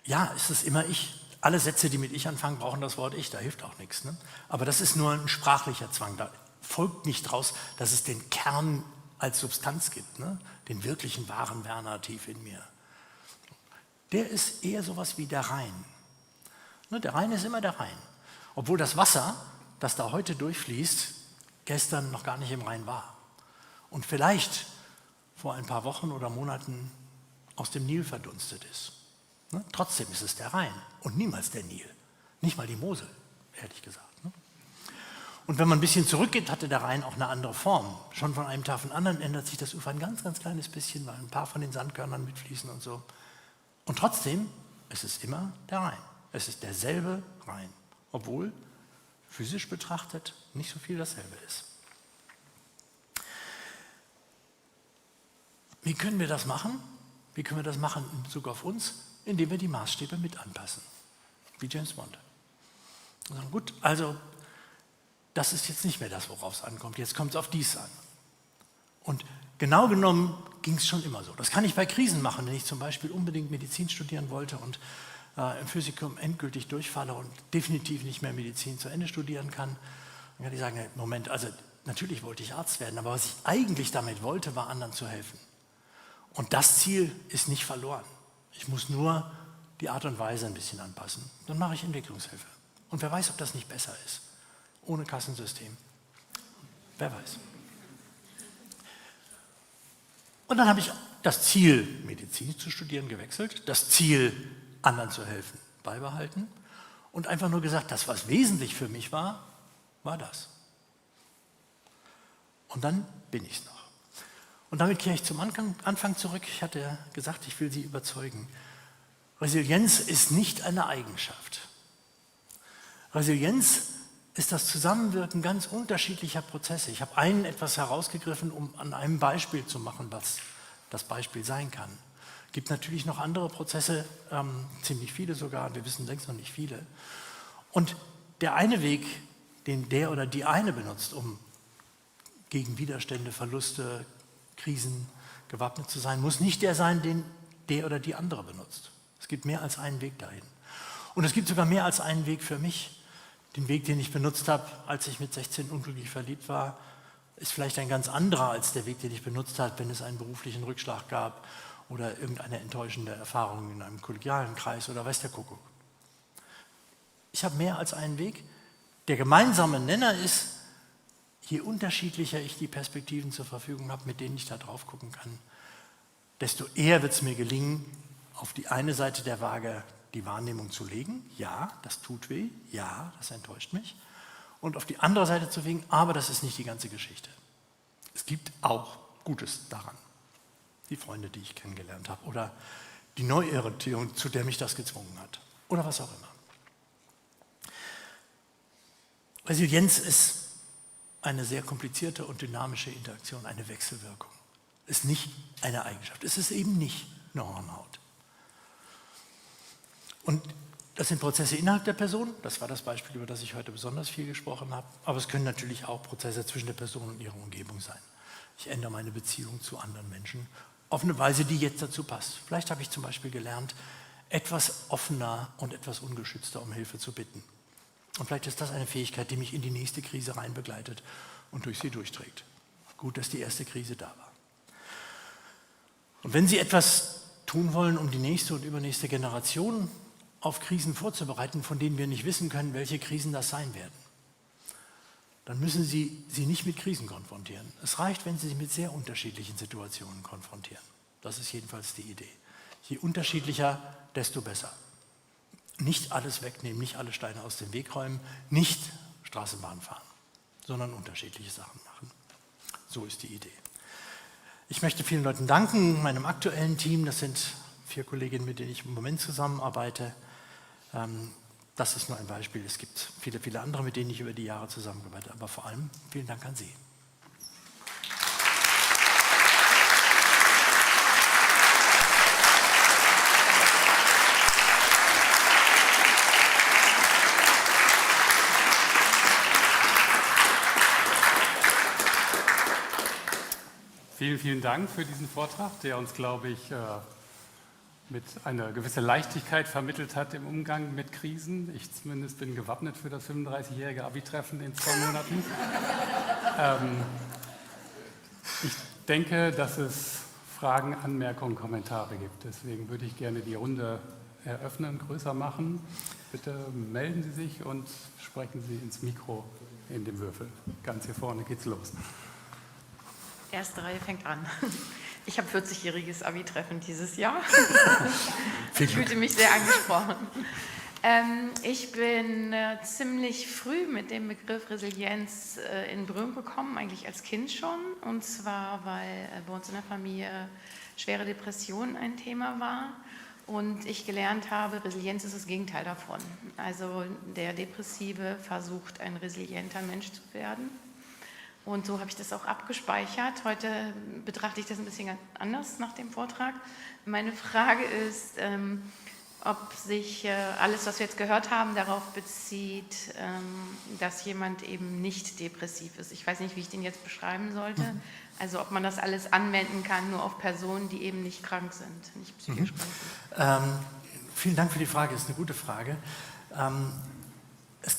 Ja, es ist immer ich. Alle Sätze, die mit ich anfangen, brauchen das Wort ich, da hilft auch nichts. Ne? Aber das ist nur ein sprachlicher Zwang. Da folgt nicht daraus, dass es den Kern als Substanz gibt, ne? Den wirklichen, wahren Werner tief in mir. Der ist eher sowas wie der Rhein. Ne? Der Rhein ist immer der Rhein. Obwohl das Wasser, das da heute durchfließt, gestern noch gar nicht im Rhein war. Und vielleicht vor ein paar Wochen oder Monaten aus dem Nil verdunstet ist. Ne? Trotzdem ist es der Rhein und niemals der Nil. Nicht mal die Mosel, ehrlich gesagt. Ne? Und wenn man ein bisschen zurückgeht, hatte der Rhein auch eine andere Form. Schon von einem Tag auf den anderen ändert sich das Ufer ein ganz, ganz kleines bisschen, weil ein paar von den Sandkörnern mitfließen und so. Und trotzdem, es ist immer der Rhein. Es ist derselbe Rhein, obwohl physisch betrachtet nicht so viel dasselbe ist. Wie können wir das machen? Wie können wir das machen in Bezug auf uns? Indem wir die Maßstäbe mit anpassen, wie James Bond. Und sagen, gut, also das ist jetzt nicht mehr das, worauf es ankommt, jetzt kommt es auf dies an. Und genau genommen ging es schon immer so. Das kann ich bei Krisen machen, wenn ich zum Beispiel unbedingt Medizin studieren wollte und im Physikum endgültig durchfalle und definitiv nicht mehr Medizin zu Ende studieren kann. Dann kann ich sagen, Moment, also natürlich wollte ich Arzt werden, aber was ich eigentlich damit wollte, war anderen zu helfen. Und das Ziel ist nicht verloren. Ich muss nur die Art und Weise ein bisschen anpassen. Dann mache ich Entwicklungshilfe. Und wer weiß, ob das nicht besser ist. Ohne Kassensystem. Wer weiß. Und dann habe ich das Ziel, Medizin zu studieren, gewechselt. Das Ziel, anderen zu helfen, beibehalten. Und einfach nur gesagt, das, was wesentlich für mich war, war das. Und dann bin ich es noch. Und damit kehre ich zum Anfang zurück. Ich hatte gesagt, ich will Sie überzeugen. Resilienz ist nicht eine Eigenschaft. Resilienz ist das Zusammenwirken ganz unterschiedlicher Prozesse. Ich habe etwas herausgegriffen, um an einem Beispiel zu machen, was das Beispiel sein kann. Es gibt natürlich noch andere Prozesse, ziemlich viele sogar, wir wissen längst noch nicht viele. Und der eine Weg, den der oder die eine benutzt, um gegen Widerstände, Verluste, Krisen gewappnet zu sein, muss nicht der sein, den der oder die andere benutzt. Es gibt mehr als einen Weg dahin. Und es gibt sogar mehr als einen Weg für mich. Den Weg, den ich benutzt habe, als ich mit 16 unglücklich verliebt war, ist vielleicht ein ganz anderer als der Weg, den ich benutzt habe, wenn es einen beruflichen Rückschlag gab oder irgendeine enttäuschende Erfahrung in einem kollegialen Kreis oder weiß der Kuckuck. Ich habe mehr als einen Weg. Der gemeinsame Nenner ist, je unterschiedlicher ich die Perspektiven zur Verfügung habe, mit denen ich da drauf gucken kann, desto eher wird es mir gelingen, auf die eine Seite der Waage die Wahrnehmung zu legen. Ja, das tut weh. Ja, das enttäuscht mich. Und auf die andere Seite zu legen, aber das ist nicht die ganze Geschichte. Es gibt auch Gutes daran. Die Freunde, die ich kennengelernt habe oder die Neuorientierung, zu der mich das gezwungen hat oder was auch immer. Resilienz ist eine sehr komplizierte und dynamische Interaktion, eine Wechselwirkung. ist nicht eine Eigenschaft. Es ist eben nicht eine Hornhaut. Und das sind Prozesse innerhalb der Person. Das war das Beispiel, über das ich heute besonders viel gesprochen habe. Aber es können natürlich auch Prozesse zwischen der Person und ihrer Umgebung sein. Ich ändere meine Beziehung zu anderen Menschen auf eine Weise, die jetzt dazu passt. Vielleicht habe ich zum Beispiel gelernt, etwas offener und etwas ungeschützter um Hilfe zu bitten. Und vielleicht ist das eine Fähigkeit, die mich in die nächste Krise rein begleitet und durch sie durchträgt. Gut, dass die erste Krise da war. Und wenn Sie etwas tun wollen, um die nächste und übernächste Generation auf Krisen vorzubereiten, von denen wir nicht wissen können, welche Krisen das sein werden, dann müssen Sie sie nicht mit Krisen konfrontieren. Es reicht, wenn Sie sie mit sehr unterschiedlichen Situationen konfrontieren. Das ist jedenfalls die Idee. Je unterschiedlicher, desto besser. Nicht alles wegnehmen, nicht alle Steine aus dem Weg räumen, nicht Straßenbahn fahren, sondern unterschiedliche Sachen machen. So ist die Idee. Ich möchte vielen Leuten danken, meinem aktuellen Team, das sind 4 Kolleginnen, mit denen ich im Moment zusammenarbeite. Das ist nur ein Beispiel, es gibt viele, viele andere, mit denen ich über die Jahre zusammengearbeitet habe, aber vor allem vielen Dank an Sie. Vielen, vielen Dank für diesen Vortrag, der uns, glaube ich, mit einer gewissen Leichtigkeit vermittelt hat im Umgang mit Krisen. Ich zumindest bin gewappnet für das 35-jährige Abi-Treffen in 2 Monaten. Ich denke, dass es Fragen, Anmerkungen, Kommentare gibt. Deswegen würde ich gerne die Runde eröffnen, größer machen. Bitte melden Sie sich und sprechen Sie ins Mikro in dem Würfel. Ganz hier vorne geht's los. Erste Reihe fängt an. Ich habe 40-jähriges Abi-Treffen dieses Jahr. Ich fühlte mich sehr angesprochen. Ich bin ziemlich früh mit dem Begriff Resilienz in Berührung gekommen, eigentlich als Kind schon. Und zwar, weil bei uns in der Familie schwere Depression ein Thema war. Und ich gelernt habe, Resilienz ist das Gegenteil davon. Also der Depressive versucht, ein resilienter Mensch zu werden. Und so habe ich das auch abgespeichert. Heute betrachte ich das ein bisschen anders nach dem Vortrag. Meine Frage ist, ob sich alles, was wir jetzt gehört haben, darauf bezieht, dass jemand eben nicht depressiv ist. Ich weiß nicht, wie ich den jetzt beschreiben sollte. Also ob man das alles anwenden kann, nur auf Personen, die eben nicht krank sind, nicht psychisch krank sind. Vielen Dank für die Frage, das ist eine gute Frage. Es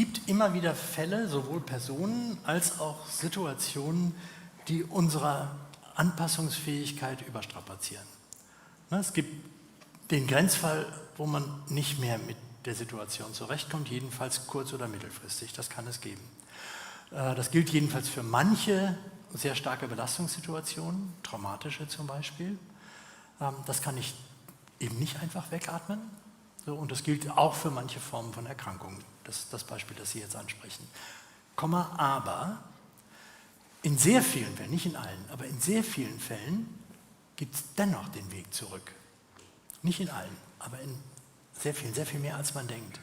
gibt immer wieder Fälle, sowohl Personen als auch Situationen, die unsere Anpassungsfähigkeit überstrapazieren. Es gibt den Grenzfall, wo man nicht mehr mit der Situation zurechtkommt, jedenfalls kurz- oder mittelfristig, das kann es geben. Das gilt jedenfalls für manche sehr starke Belastungssituationen, traumatische zum Beispiel. Das kann ich eben nicht einfach wegatmen. So, und das gilt auch für manche Formen von Erkrankungen. Das ist das Beispiel, das Sie jetzt ansprechen. Aber in sehr vielen Fällen, nicht in allen, aber in sehr vielen Fällen gibt es dennoch den Weg zurück. Nicht in allen, aber in sehr vielen, sehr viel mehr, als man denkt.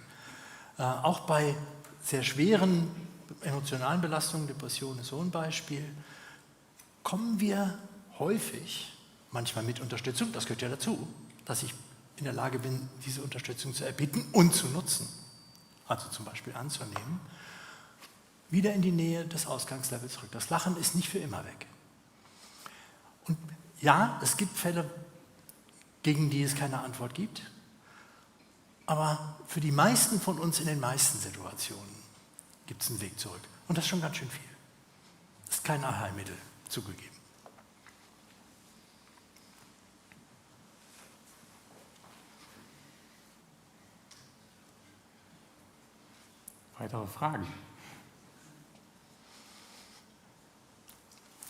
Auch bei sehr schweren emotionalen Belastungen, Depression ist so ein Beispiel, kommen wir häufig, manchmal mit Unterstützung, das gehört ja dazu, dass ich in der Lage bin, diese Unterstützung zu erbitten und zu nutzen, also zum Beispiel anzunehmen, wieder in die Nähe des Ausgangslevels zurück. Das Lachen ist nicht für immer weg. Und ja, es gibt Fälle, gegen die es keine Antwort gibt, aber für die meisten von uns in den meisten Situationen gibt es einen Weg zurück. Und das ist schon ganz schön viel. Das ist kein Allheilmittel, zugegeben. Weitere Fragen?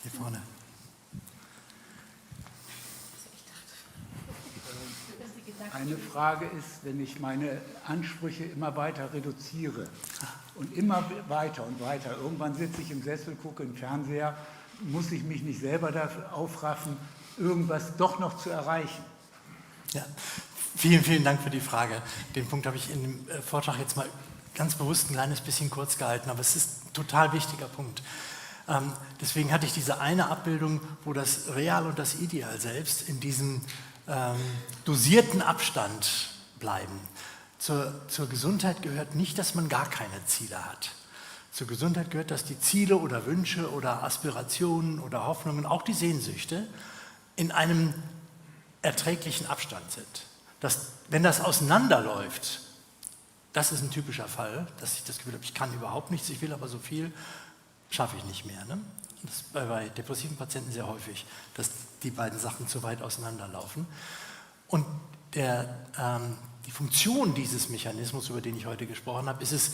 Hier vorne. Eine Frage ist, wenn ich meine Ansprüche immer weiter reduziere und immer weiter und weiter, irgendwann sitze ich im Sessel, gucke im Fernseher, muss ich mich nicht selber dafür aufraffen, irgendwas doch noch zu erreichen? Ja, vielen, vielen Dank für die Frage. Den Punkt habe ich in dem Vortrag jetzt mal ganz bewusst ein kleines bisschen kurz gehalten, aber es ist ein total wichtiger Punkt. Deswegen hatte ich diese eine Abbildung, wo das Real und das Ideal selbst in diesem dosierten Abstand bleiben. Zur Gesundheit gehört nicht, dass man gar keine Ziele hat. Zur Gesundheit gehört, dass die Ziele oder Wünsche oder Aspirationen oder Hoffnungen, auch die Sehnsüchte, in einem erträglichen Abstand sind. Wenn das auseinanderläuft, das ist ein typischer Fall, dass ich das Gefühl habe, ich kann überhaupt nichts, ich will aber so viel, schaffe ich nicht mehr. Ne? Das ist bei depressiven Patienten sehr häufig, dass die beiden Sachen zu weit auseinanderlaufen. Und die Funktion dieses Mechanismus, über den ich heute gesprochen habe, ist es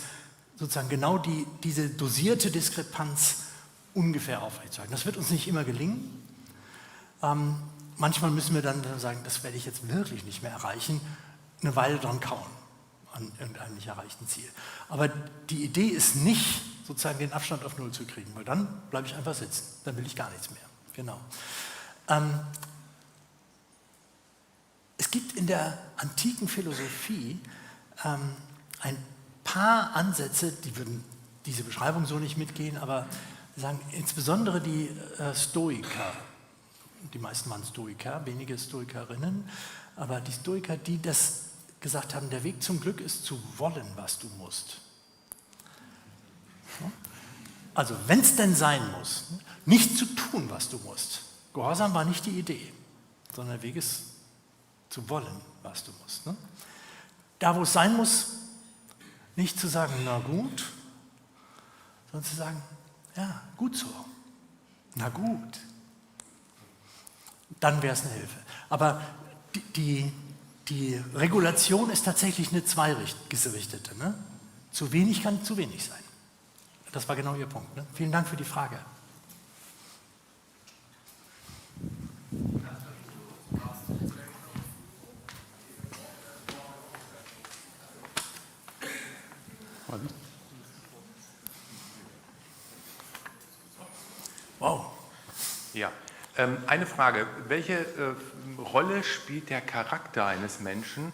sozusagen genau diese dosierte Diskrepanz ungefähr aufrechtzuerhalten. Das wird uns nicht immer gelingen. Manchmal müssen wir dann sagen, das werde ich jetzt wirklich nicht mehr erreichen, eine Weile dran kauen an irgendeinem nicht erreichten Ziel. Aber die Idee ist nicht, sozusagen den Abstand auf Null zu kriegen, weil dann bleibe ich einfach sitzen, dann will ich gar nichts mehr. Genau. Es gibt in der antiken Philosophie ein paar Ansätze, die würden diese Beschreibung so nicht mitgehen, aber sagen insbesondere die Stoiker, die meisten waren Stoiker, wenige Stoikerinnen, aber die Stoiker, die das gesagt haben, der Weg zum Glück ist zu wollen, was du musst. Also wenn es denn sein muss, nicht zu tun, was du musst. Gehorsam war nicht die Idee, sondern der Weg ist zu wollen, was du musst. Da, wo es sein muss, nicht zu sagen, na gut, sondern zu sagen, ja, gut so, na gut. Dann wäre es eine Hilfe. Aber die Regulation ist tatsächlich eine zweigerichtete. Ne? Zu wenig kann zu wenig sein. Das war genau Ihr Punkt. Ne? Vielen Dank für die Frage. Wow. Ja, eine Frage. Welche Rolle spielt der Charakter eines Menschen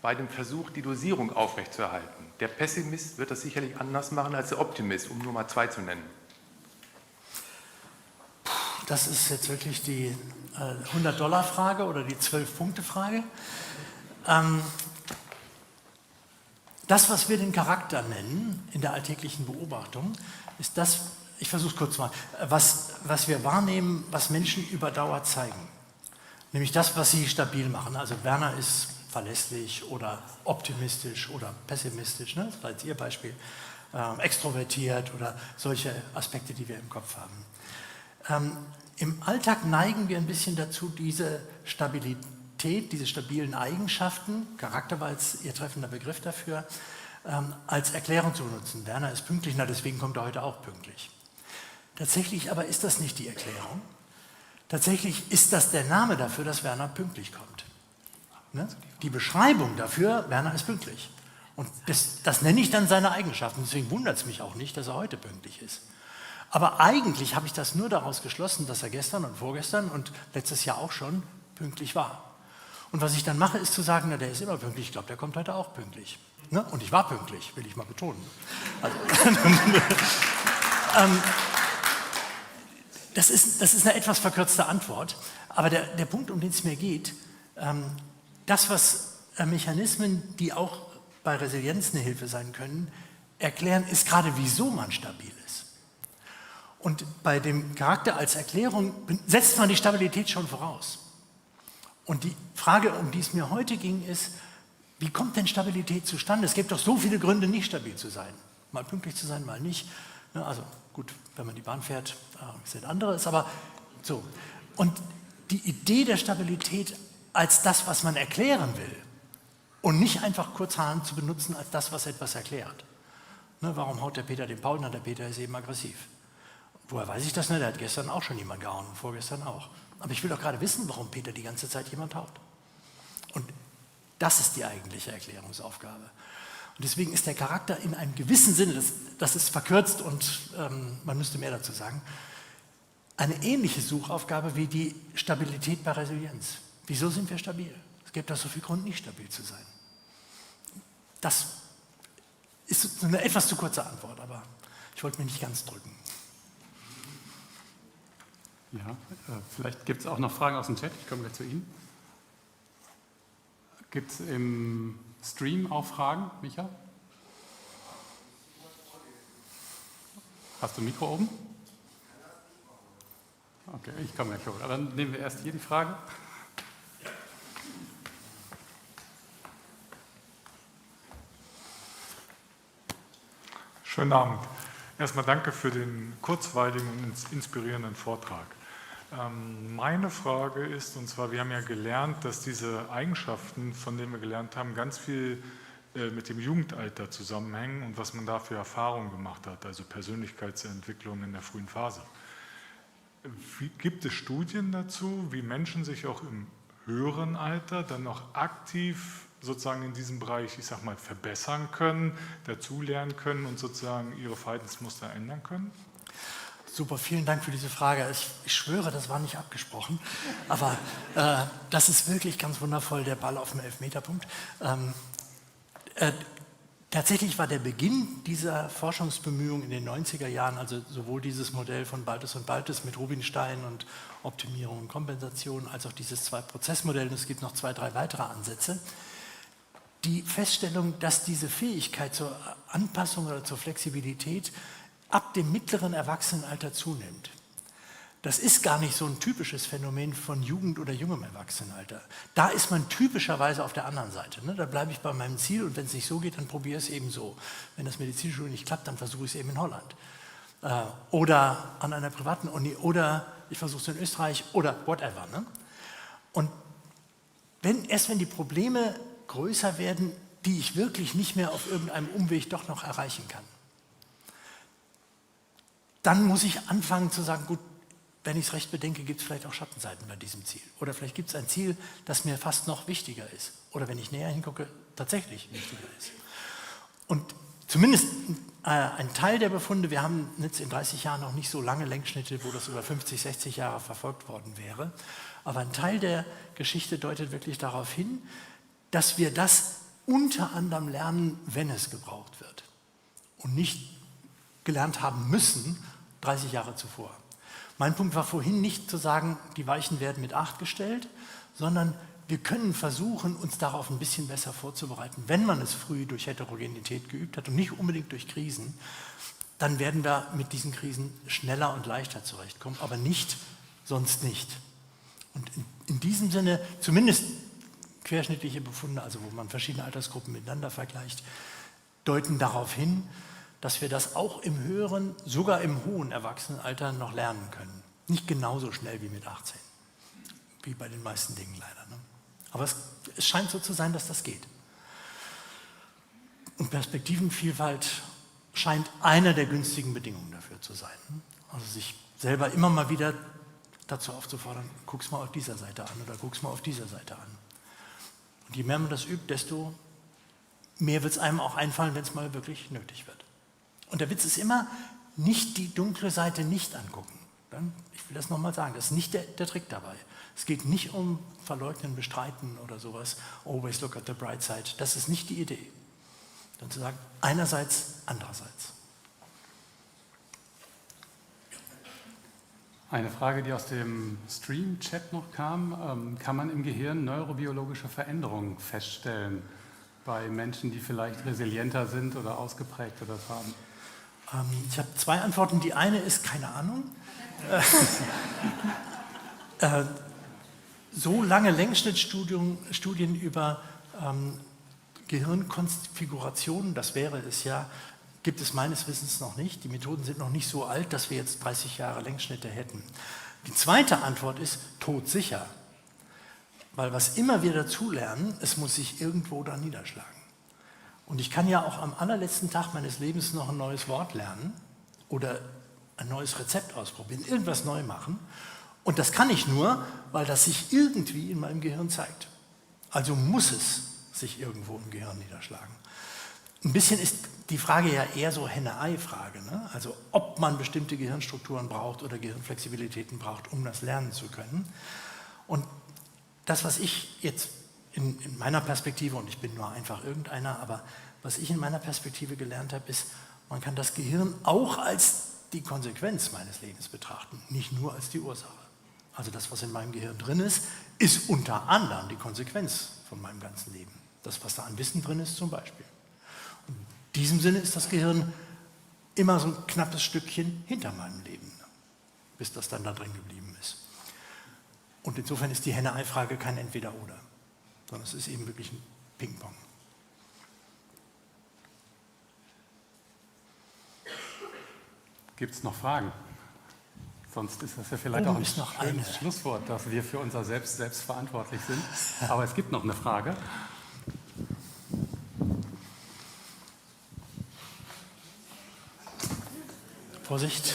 bei dem Versuch, die Dosierung aufrechtzuerhalten? Der Pessimist wird das sicherlich anders machen als der Optimist, um nur mal zwei zu nennen. Das ist jetzt wirklich die $100-Frage oder die 12-Punkte-Frage. Das, was wir den Charakter nennen in der alltäglichen Beobachtung, ist das, ich versuche es kurz mal, was wir wahrnehmen, was Menschen über Dauer zeigen. Nämlich das, was sie stabil machen. Also Werner ist verlässlich oder optimistisch oder pessimistisch, ne? Das war jetzt Ihr Beispiel, extrovertiert oder solche Aspekte, die wir im Kopf haben. Im Alltag neigen wir ein bisschen dazu, diese Stabilität, diese stabilen Eigenschaften, Charakter war jetzt Ihr treffender Begriff dafür, als Erklärung zu benutzen. Werner ist pünktlich, na deswegen kommt er heute auch pünktlich. Tatsächlich aber ist das nicht die Erklärung. Tatsächlich ist das der Name dafür, dass Werner pünktlich kommt. Ne? Die Beschreibung dafür, Werner ist pünktlich. Und das nenne ich dann seine Eigenschaften. Deswegen wundert es mich auch nicht, dass er heute pünktlich ist. Aber eigentlich habe ich das nur daraus geschlossen, dass er gestern und vorgestern und letztes Jahr auch schon pünktlich war. Und was ich dann mache, ist zu sagen, na, der ist immer pünktlich, ich glaube, der kommt heute auch pünktlich. Ne? Und ich war pünktlich, will ich mal betonen. Also, das ist eine etwas verkürzte Antwort, aber der Punkt, um den es mir geht, das, was Mechanismen, die auch bei Resilienz eine Hilfe sein können, erklären, ist gerade, wieso man stabil ist. Und bei dem Charakter als Erklärung setzt man die Stabilität schon voraus. Und die Frage, um die es mir heute ging, ist, wie kommt denn Stabilität zustande? Es gibt doch so viele Gründe, nicht stabil zu sein. Mal pünktlich zu sein, mal nicht. Also gut, wenn man die Bahn fährt, sind andere, ist aber so. Und die Idee der Stabilität als das, was man erklären will und nicht einfach kurzerhand zu benutzen als das, was etwas erklärt. Ne, warum haut der Peter den Paul? Na, der Peter ist eben aggressiv. Woher weiß ich das nicht? Der hat gestern auch schon jemand gehauen und vorgestern auch. Aber ich will doch gerade wissen, warum Peter die ganze Zeit jemand haut. Und das ist die eigentliche Erklärungsaufgabe. Und deswegen ist der Charakter in einem gewissen Sinne, das ist verkürzt und man müsste mehr dazu sagen, eine ähnliche Suchaufgabe wie die Stabilität bei Resilienz. Wieso sind wir stabil? Es gibt doch so viel Grund, nicht stabil zu sein. Das ist eine etwas zu kurze Antwort, aber ich wollte mich nicht ganz drücken. Ja, vielleicht gibt es auch noch Fragen aus dem Chat. Ich komme gleich zu Ihnen. Gibt es im Stream auch Fragen, Micha? Hast du ein Mikro oben? Okay, ich komme gleich hoch. Aber dann nehmen wir erst hier die Frage. Schönen Abend. Erstmal danke für den kurzweiligen und inspirierenden Vortrag. Meine Frage ist, und zwar, wir haben ja gelernt, dass diese Eigenschaften, von denen wir gelernt haben, ganz viel mit dem Jugendalter zusammenhängen und was man da für Erfahrungen gemacht hat, also Persönlichkeitsentwicklung in der frühen Phase. Gibt es Studien dazu, wie Menschen sich auch im höheren Alter dann noch aktiv sozusagen in diesem Bereich, ich sag mal, verbessern können, dazulernen können und sozusagen ihre Verhaltensmuster ändern können? Super, vielen Dank für diese Frage. Ich schwöre, das war nicht abgesprochen, aber das ist wirklich ganz wundervoll, der Ball auf dem Elfmeterpunkt. Tatsächlich war der Beginn dieser Forschungsbemühungen in den 90er Jahren, also sowohl dieses Modell von Baltes und Baltes mit Rubinstein und Optimierung und Kompensation, als auch dieses Zwei-Prozess-Modell, und es gibt noch 2, 3 weitere Ansätze, die Feststellung, dass diese Fähigkeit zur Anpassung oder zur Flexibilität ab dem mittleren Erwachsenenalter zunimmt. Das ist gar nicht so ein typisches Phänomen von Jugend- oder jungem Erwachsenenalter. Da ist man typischerweise auf der anderen Seite. Ne? Da bleibe ich bei meinem Ziel und wenn es nicht so geht, dann probiere ich es eben so. Wenn das Medizinstudium nicht klappt, dann versuche ich es eben in Holland. Oder an einer privaten Uni oder ich versuche es in Österreich oder whatever. Ne? Und erst wenn die Probleme größer werden, die ich wirklich nicht mehr auf irgendeinem Umweg doch noch erreichen kann, dann muss ich anfangen zu sagen, gut, wenn ich es recht bedenke, gibt es vielleicht auch Schattenseiten bei diesem Ziel. Oder vielleicht gibt es ein Ziel, das mir fast noch wichtiger ist. Oder wenn ich näher hingucke, tatsächlich wichtiger ist. Und zumindest ein Teil der Befunde, wir haben jetzt in 30 Jahren noch nicht so lange Längsschnitte, wo das über 50, 60 Jahre verfolgt worden wäre, aber ein Teil der Geschichte deutet wirklich darauf hin, dass wir das unter anderem lernen, wenn es gebraucht wird. Und nicht gelernt haben müssen, 30 Jahre zuvor. Mein Punkt war vorhin nicht zu sagen, die Weichen werden mit 8 gestellt, sondern wir können versuchen, uns darauf ein bisschen besser vorzubereiten. Wenn man es früh durch Heterogenität geübt hat und nicht unbedingt durch Krisen, dann werden wir mit diesen Krisen schneller und leichter zurechtkommen, aber nicht, sonst nicht. Und in diesem Sinne, zumindest querschnittliche Befunde, also wo man verschiedene Altersgruppen miteinander vergleicht, deuten darauf hin, dass wir das auch im höheren, sogar im hohen Erwachsenenalter noch lernen können. Nicht genauso schnell wie mit 18, wie bei den meisten Dingen leider. Ne? Aber es scheint so zu sein, dass das geht. Und Perspektivenvielfalt scheint eine der günstigen Bedingungen dafür zu sein. Ne? Also sich selber immer mal wieder dazu aufzufordern, guck's mal auf dieser Seite an oder guck's mal auf dieser Seite an. Und je mehr man das übt, desto mehr wird es einem auch einfallen, wenn es mal wirklich nötig wird. Und der Witz ist immer, nicht die dunkle Seite nicht angucken. Ich will das nochmal sagen, das ist nicht der Trick dabei. Es geht nicht um Verleugnen, Bestreiten oder sowas. Always look at the bright side. Das ist nicht die Idee. Dann zu sagen, einerseits, andererseits. Eine Frage, die aus dem Stream-Chat noch kam. Kann man im Gehirn neurobiologische Veränderungen feststellen bei Menschen, die vielleicht resilienter sind oder ausgeprägter das haben? Ich habe 2 Antworten. Die eine ist, keine Ahnung. So lange Längsschnittstudien über Gehirnkonfigurationen, das wäre es ja, gibt es meines Wissens noch nicht. Die Methoden sind noch nicht so alt, dass wir jetzt 30 Jahre Längsschnitte hätten. Die zweite Antwort ist todsicher. Weil was immer wir dazulernen, es muss sich irgendwo da niederschlagen. Und ich kann ja auch am allerletzten Tag meines Lebens noch ein neues Wort lernen oder ein neues Rezept ausprobieren, irgendwas neu machen. Und das kann ich nur, weil das sich irgendwie in meinem Gehirn zeigt. Also muss es sich irgendwo im Gehirn niederschlagen. Ein bisschen ist die Frage ja eher so Henne-Ei-Frage, ne? Also ob man bestimmte Gehirnstrukturen braucht oder Gehirnflexibilitäten braucht, um das lernen zu können. Und das, was ich jetzt in meiner Perspektive, und ich bin nur einfach irgendeiner, aber was ich in meiner Perspektive gelernt habe, ist, man kann das Gehirn auch als die Konsequenz meines Lebens betrachten, nicht nur als die Ursache. also das, was in meinem Gehirn drin ist unter anderem die Konsequenz von meinem ganzen Leben. Das, was da an Wissen drin ist zum Beispiel. Und in diesem Sinne ist das Gehirn immer so ein knappes Stückchen hinter meinem Leben, bis das dann da drin geblieben ist. Und insofern ist die Henne-Ei-Frage kein Entweder-Oder, sondern es ist eben wirklich ein Ping-Pong. Gibt es noch Fragen? Sonst ist das ja vielleicht auch ein ist noch schönes eine. Schlusswort, dass wir für unser Selbst verantwortlich sind. Aber es gibt noch eine Frage. Vorsicht.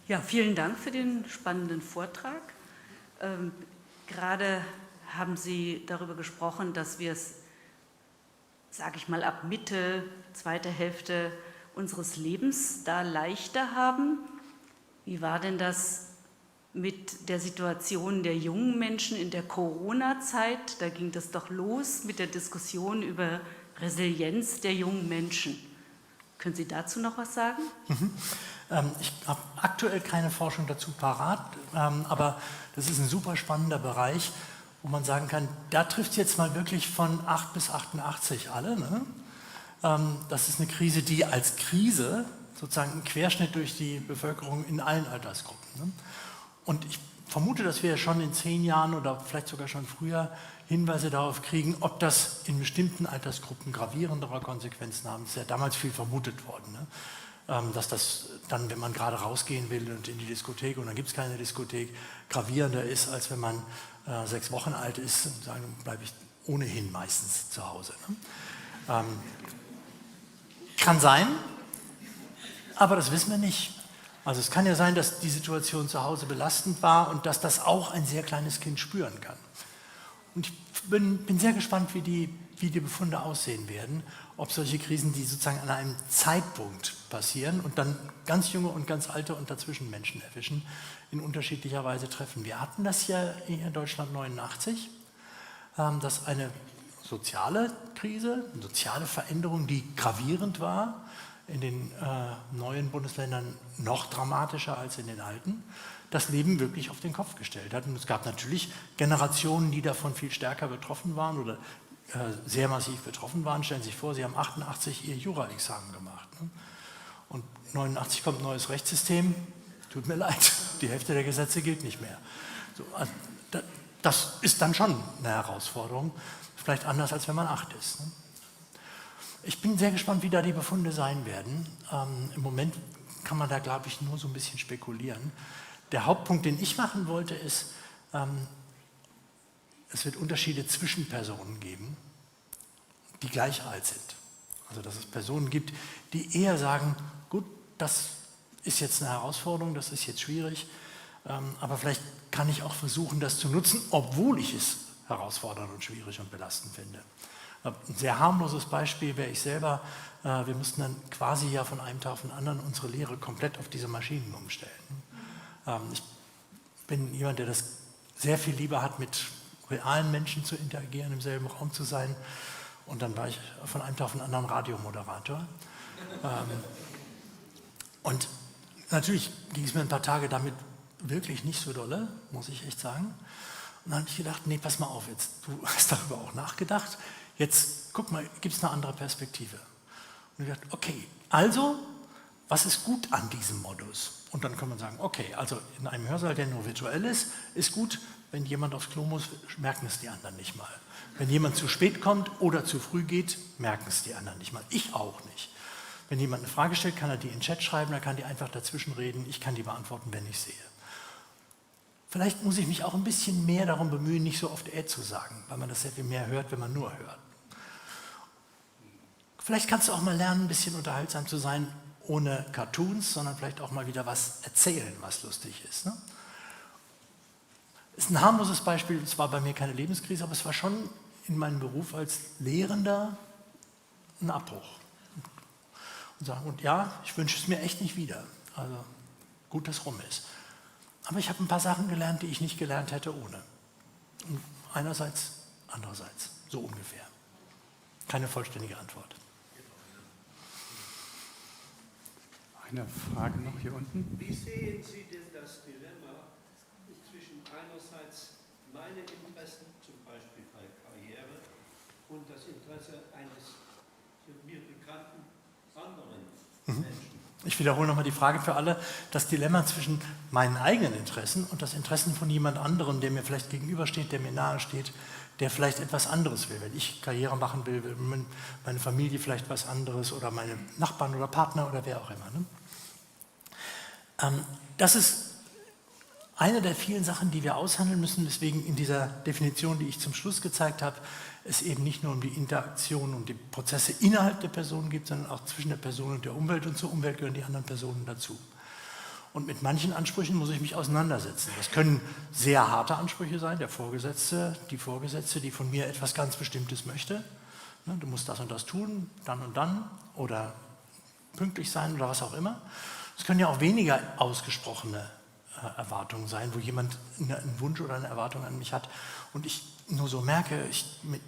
Ja, vielen Dank für den spannenden Vortrag. Gerade haben Sie darüber gesprochen, dass wir es, sage ich mal, ab Mitte, zweite Hälfte unseres Lebens da leichter haben. Wie war denn das mit der Situation der jungen Menschen in der Corona-Zeit? Da ging das doch los mit der Diskussion über Resilienz der jungen Menschen. Können Sie dazu noch was sagen? Ich habe aktuell keine Forschung dazu parat, aber das ist ein super spannender Bereich, wo man sagen kann, da trifft es jetzt mal wirklich von 8 bis 88 alle. Ne? Das ist eine Krise, die als Krise sozusagen ein Querschnitt durch die Bevölkerung in allen Altersgruppen. Ne? Und ich vermute, dass wir schon in 10 Jahren oder vielleicht sogar schon früher Hinweise darauf kriegen, ob das in bestimmten Altersgruppen gravierendere Konsequenzen haben. Es ist ja damals viel vermutet worden, ne? Dass das dann, wenn man gerade rausgehen will und in die Diskothek und dann gibt es keine Diskothek, gravierender ist, als wenn man 6 Wochen alt ist und sagen, bleibe ich ohnehin meistens zu Hause. Ne? Kann sein, aber das wissen wir nicht. Also es kann ja sein, dass die Situation zu Hause belastend war und dass das auch ein sehr kleines Kind spüren kann. Und ich bin sehr gespannt, wie die Befunde aussehen werden, ob solche Krisen, die sozusagen an einem Zeitpunkt passieren und dann ganz junge und ganz alte und dazwischen Menschen erwischen, in unterschiedlicher Weise treffen. Wir hatten das ja in Deutschland 89, dass eine soziale Krise, eine soziale Veränderung, die gravierend war, in den neuen Bundesländern noch dramatischer als in den alten, das Leben wirklich auf den Kopf gestellt hat. Und es gab natürlich Generationen, die davon viel stärker betroffen waren oder sehr massiv betroffen waren. Stellen Sie sich vor, Sie haben 88 Ihr Jura-Examen gemacht. Ne? Und 89 kommt ein neues Rechtssystem. Tut mir leid, die Hälfte der Gesetze gilt nicht mehr. So, also das ist dann schon eine Herausforderung. Vielleicht anders, als wenn man 8 ist. Ne? Ich bin sehr gespannt, wie da die Befunde sein werden. Im Moment kann man da, glaube ich, nur so ein bisschen spekulieren. Der Hauptpunkt, den ich machen wollte, ist, es wird Unterschiede zwischen Personen geben, die gleich alt sind. Also dass es Personen gibt, die eher sagen, gut, das ist jetzt eine Herausforderung, das ist jetzt schwierig, aber vielleicht kann ich auch versuchen, das zu nutzen, obwohl ich es herausfordernd und schwierig und belastend finde. Ein sehr harmloses Beispiel wäre ich selber. Wir mussten dann quasi ja von einem Tag auf den anderen unsere Lehre komplett auf diese Maschinen umstellen. Ich bin jemand, der das sehr viel lieber hat, mit realen Menschen zu interagieren, im selben Raum zu sein. Und dann war ich von einem Tag auf den anderen Radiomoderator. Und natürlich ging es mir ein paar Tage damit wirklich nicht so dolle, muss ich echt sagen. Und dann habe ich gedacht, nee, pass mal auf jetzt, du hast darüber auch nachgedacht. Jetzt guck mal, gibt es eine andere Perspektive? Und ich dachte, okay, also, was ist gut an diesem Modus? Und dann kann man sagen, okay, also in einem Hörsaal, der nur virtuell ist gut, wenn jemand aufs Klo muss, merken es die anderen nicht mal. Wenn jemand zu spät kommt oder zu früh geht, merken es die anderen nicht mal. Ich auch nicht. Wenn jemand eine Frage stellt, kann er die in den Chat schreiben, dann kann die einfach dazwischen reden, ich kann die beantworten, wenn ich sehe. Vielleicht muss ich mich auch ein bisschen mehr darum bemühen, nicht so oft zu sagen, weil man das sehr viel mehr hört, wenn man nur hört. Vielleicht kannst du auch mal lernen, ein bisschen unterhaltsam zu sein, ohne Cartoons, sondern vielleicht auch mal wieder was erzählen, was lustig ist. Ne? Ist ein harmloses Beispiel, es war bei mir keine Lebenskrise, aber es war schon in meinem Beruf als Lehrender ein Abbruch. Und sagen, und ja, ich wünsche es mir echt nicht wieder. Also gut, dass rum ist. Aber ich habe ein paar Sachen gelernt, die ich nicht gelernt hätte ohne. Und einerseits, andererseits, so ungefähr. Keine vollständige Antwort. Eine Frage noch hier unten. Wie sehen Sie denn das Dilemma zwischen einerseits meine Interessen, zum Beispiel bei Karriere, und das Interesse eines mir bekannten anderen Menschen? Ich wiederhole nochmal die Frage für alle. Das Dilemma zwischen meinen eigenen Interessen und das Interessen von jemand anderem, der mir vielleicht gegenübersteht, der mir nahe steht, der vielleicht etwas anderes will. Wenn ich Karriere machen will, will meine Familie vielleicht was anderes oder meine Nachbarn oder Partner oder wer auch immer. Ne? Das ist eine der vielen Sachen, die wir aushandeln müssen, weswegen in dieser Definition, die ich zum Schluss gezeigt habe, es eben nicht nur um die Interaktion und die Prozesse innerhalb der Person geht, sondern auch zwischen der Person und der Umwelt, und zur Umwelt gehören die anderen Personen dazu. Und mit manchen Ansprüchen muss ich mich auseinandersetzen. Das können sehr harte Ansprüche sein, der Vorgesetzte, die Vorgesetzte, die von mir etwas ganz Bestimmtes möchte. Du musst das und das tun, dann und dann, oder pünktlich sein oder was auch immer. Es können ja auch weniger ausgesprochene Erwartungen sein, wo jemand einen Wunsch oder eine Erwartung an mich hat und ich nur so merke,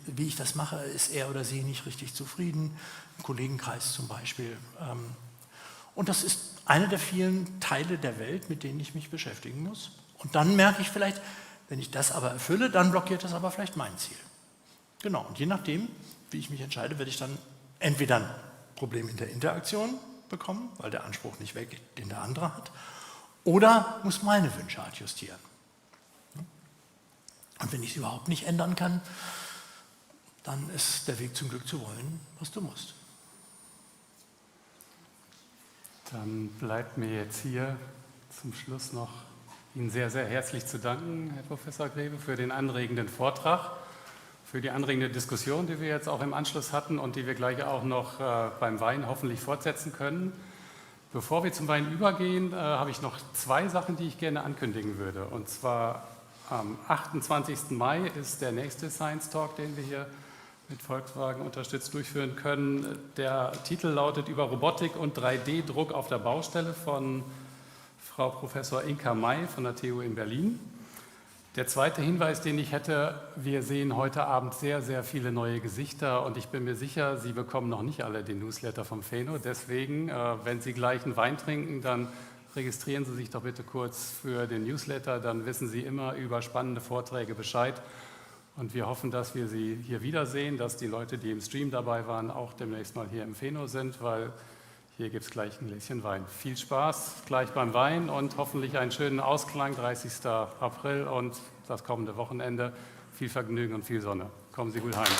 wie ich das mache, ist er oder sie nicht richtig zufrieden, im Kollegenkreis zum Beispiel. Und das ist eine der vielen Teile der Welt, mit denen ich mich beschäftigen muss. Und dann merke ich vielleicht, wenn ich das aber erfülle, dann blockiert das aber vielleicht mein Ziel. Genau, und je nachdem, wie ich mich entscheide, werde ich dann entweder ein Problem in der Interaktion bekommen, weil der Anspruch nicht weggeht, den der andere hat, oder muss meine Wünsche adjustieren. Und wenn ich es überhaupt nicht ändern kann, dann ist der Weg zum Glück zu wollen, was du musst. Dann bleibt mir jetzt hier zum Schluss noch Ihnen sehr, sehr herzlich zu danken, Herr Professor Grebe, für den anregenden Vortrag, für die anregende Diskussion, die wir jetzt auch im Anschluss hatten und die wir gleich auch noch beim Wein hoffentlich fortsetzen können. Bevor wir zum Wein übergehen, habe ich noch zwei Sachen, die ich gerne ankündigen würde. Und zwar am 28. Mai ist der nächste Science Talk, den wir hier mit Volkswagen unterstützt durchführen können. Der Titel lautet über Robotik und 3D-Druck auf der Baustelle von Frau Professor Inka May von der TU in Berlin. Der zweite Hinweis, den ich hätte, wir sehen heute Abend sehr, sehr viele neue Gesichter und ich bin mir sicher, Sie bekommen noch nicht alle den Newsletter vom Pheno. Deswegen, wenn Sie gleich einen Wein trinken, dann registrieren Sie sich doch bitte kurz für den Newsletter, dann wissen Sie immer über spannende Vorträge Bescheid. Und wir hoffen, dass wir Sie hier wiedersehen, dass die Leute, die im Stream dabei waren, auch demnächst mal hier im Pheno sind, weil hier gibt es gleich ein Gläschen Wein. Viel Spaß gleich beim Wein und hoffentlich einen schönen Ausklang, 30. April und das kommende Wochenende. Viel Vergnügen und viel Sonne. Kommen Sie gut heim.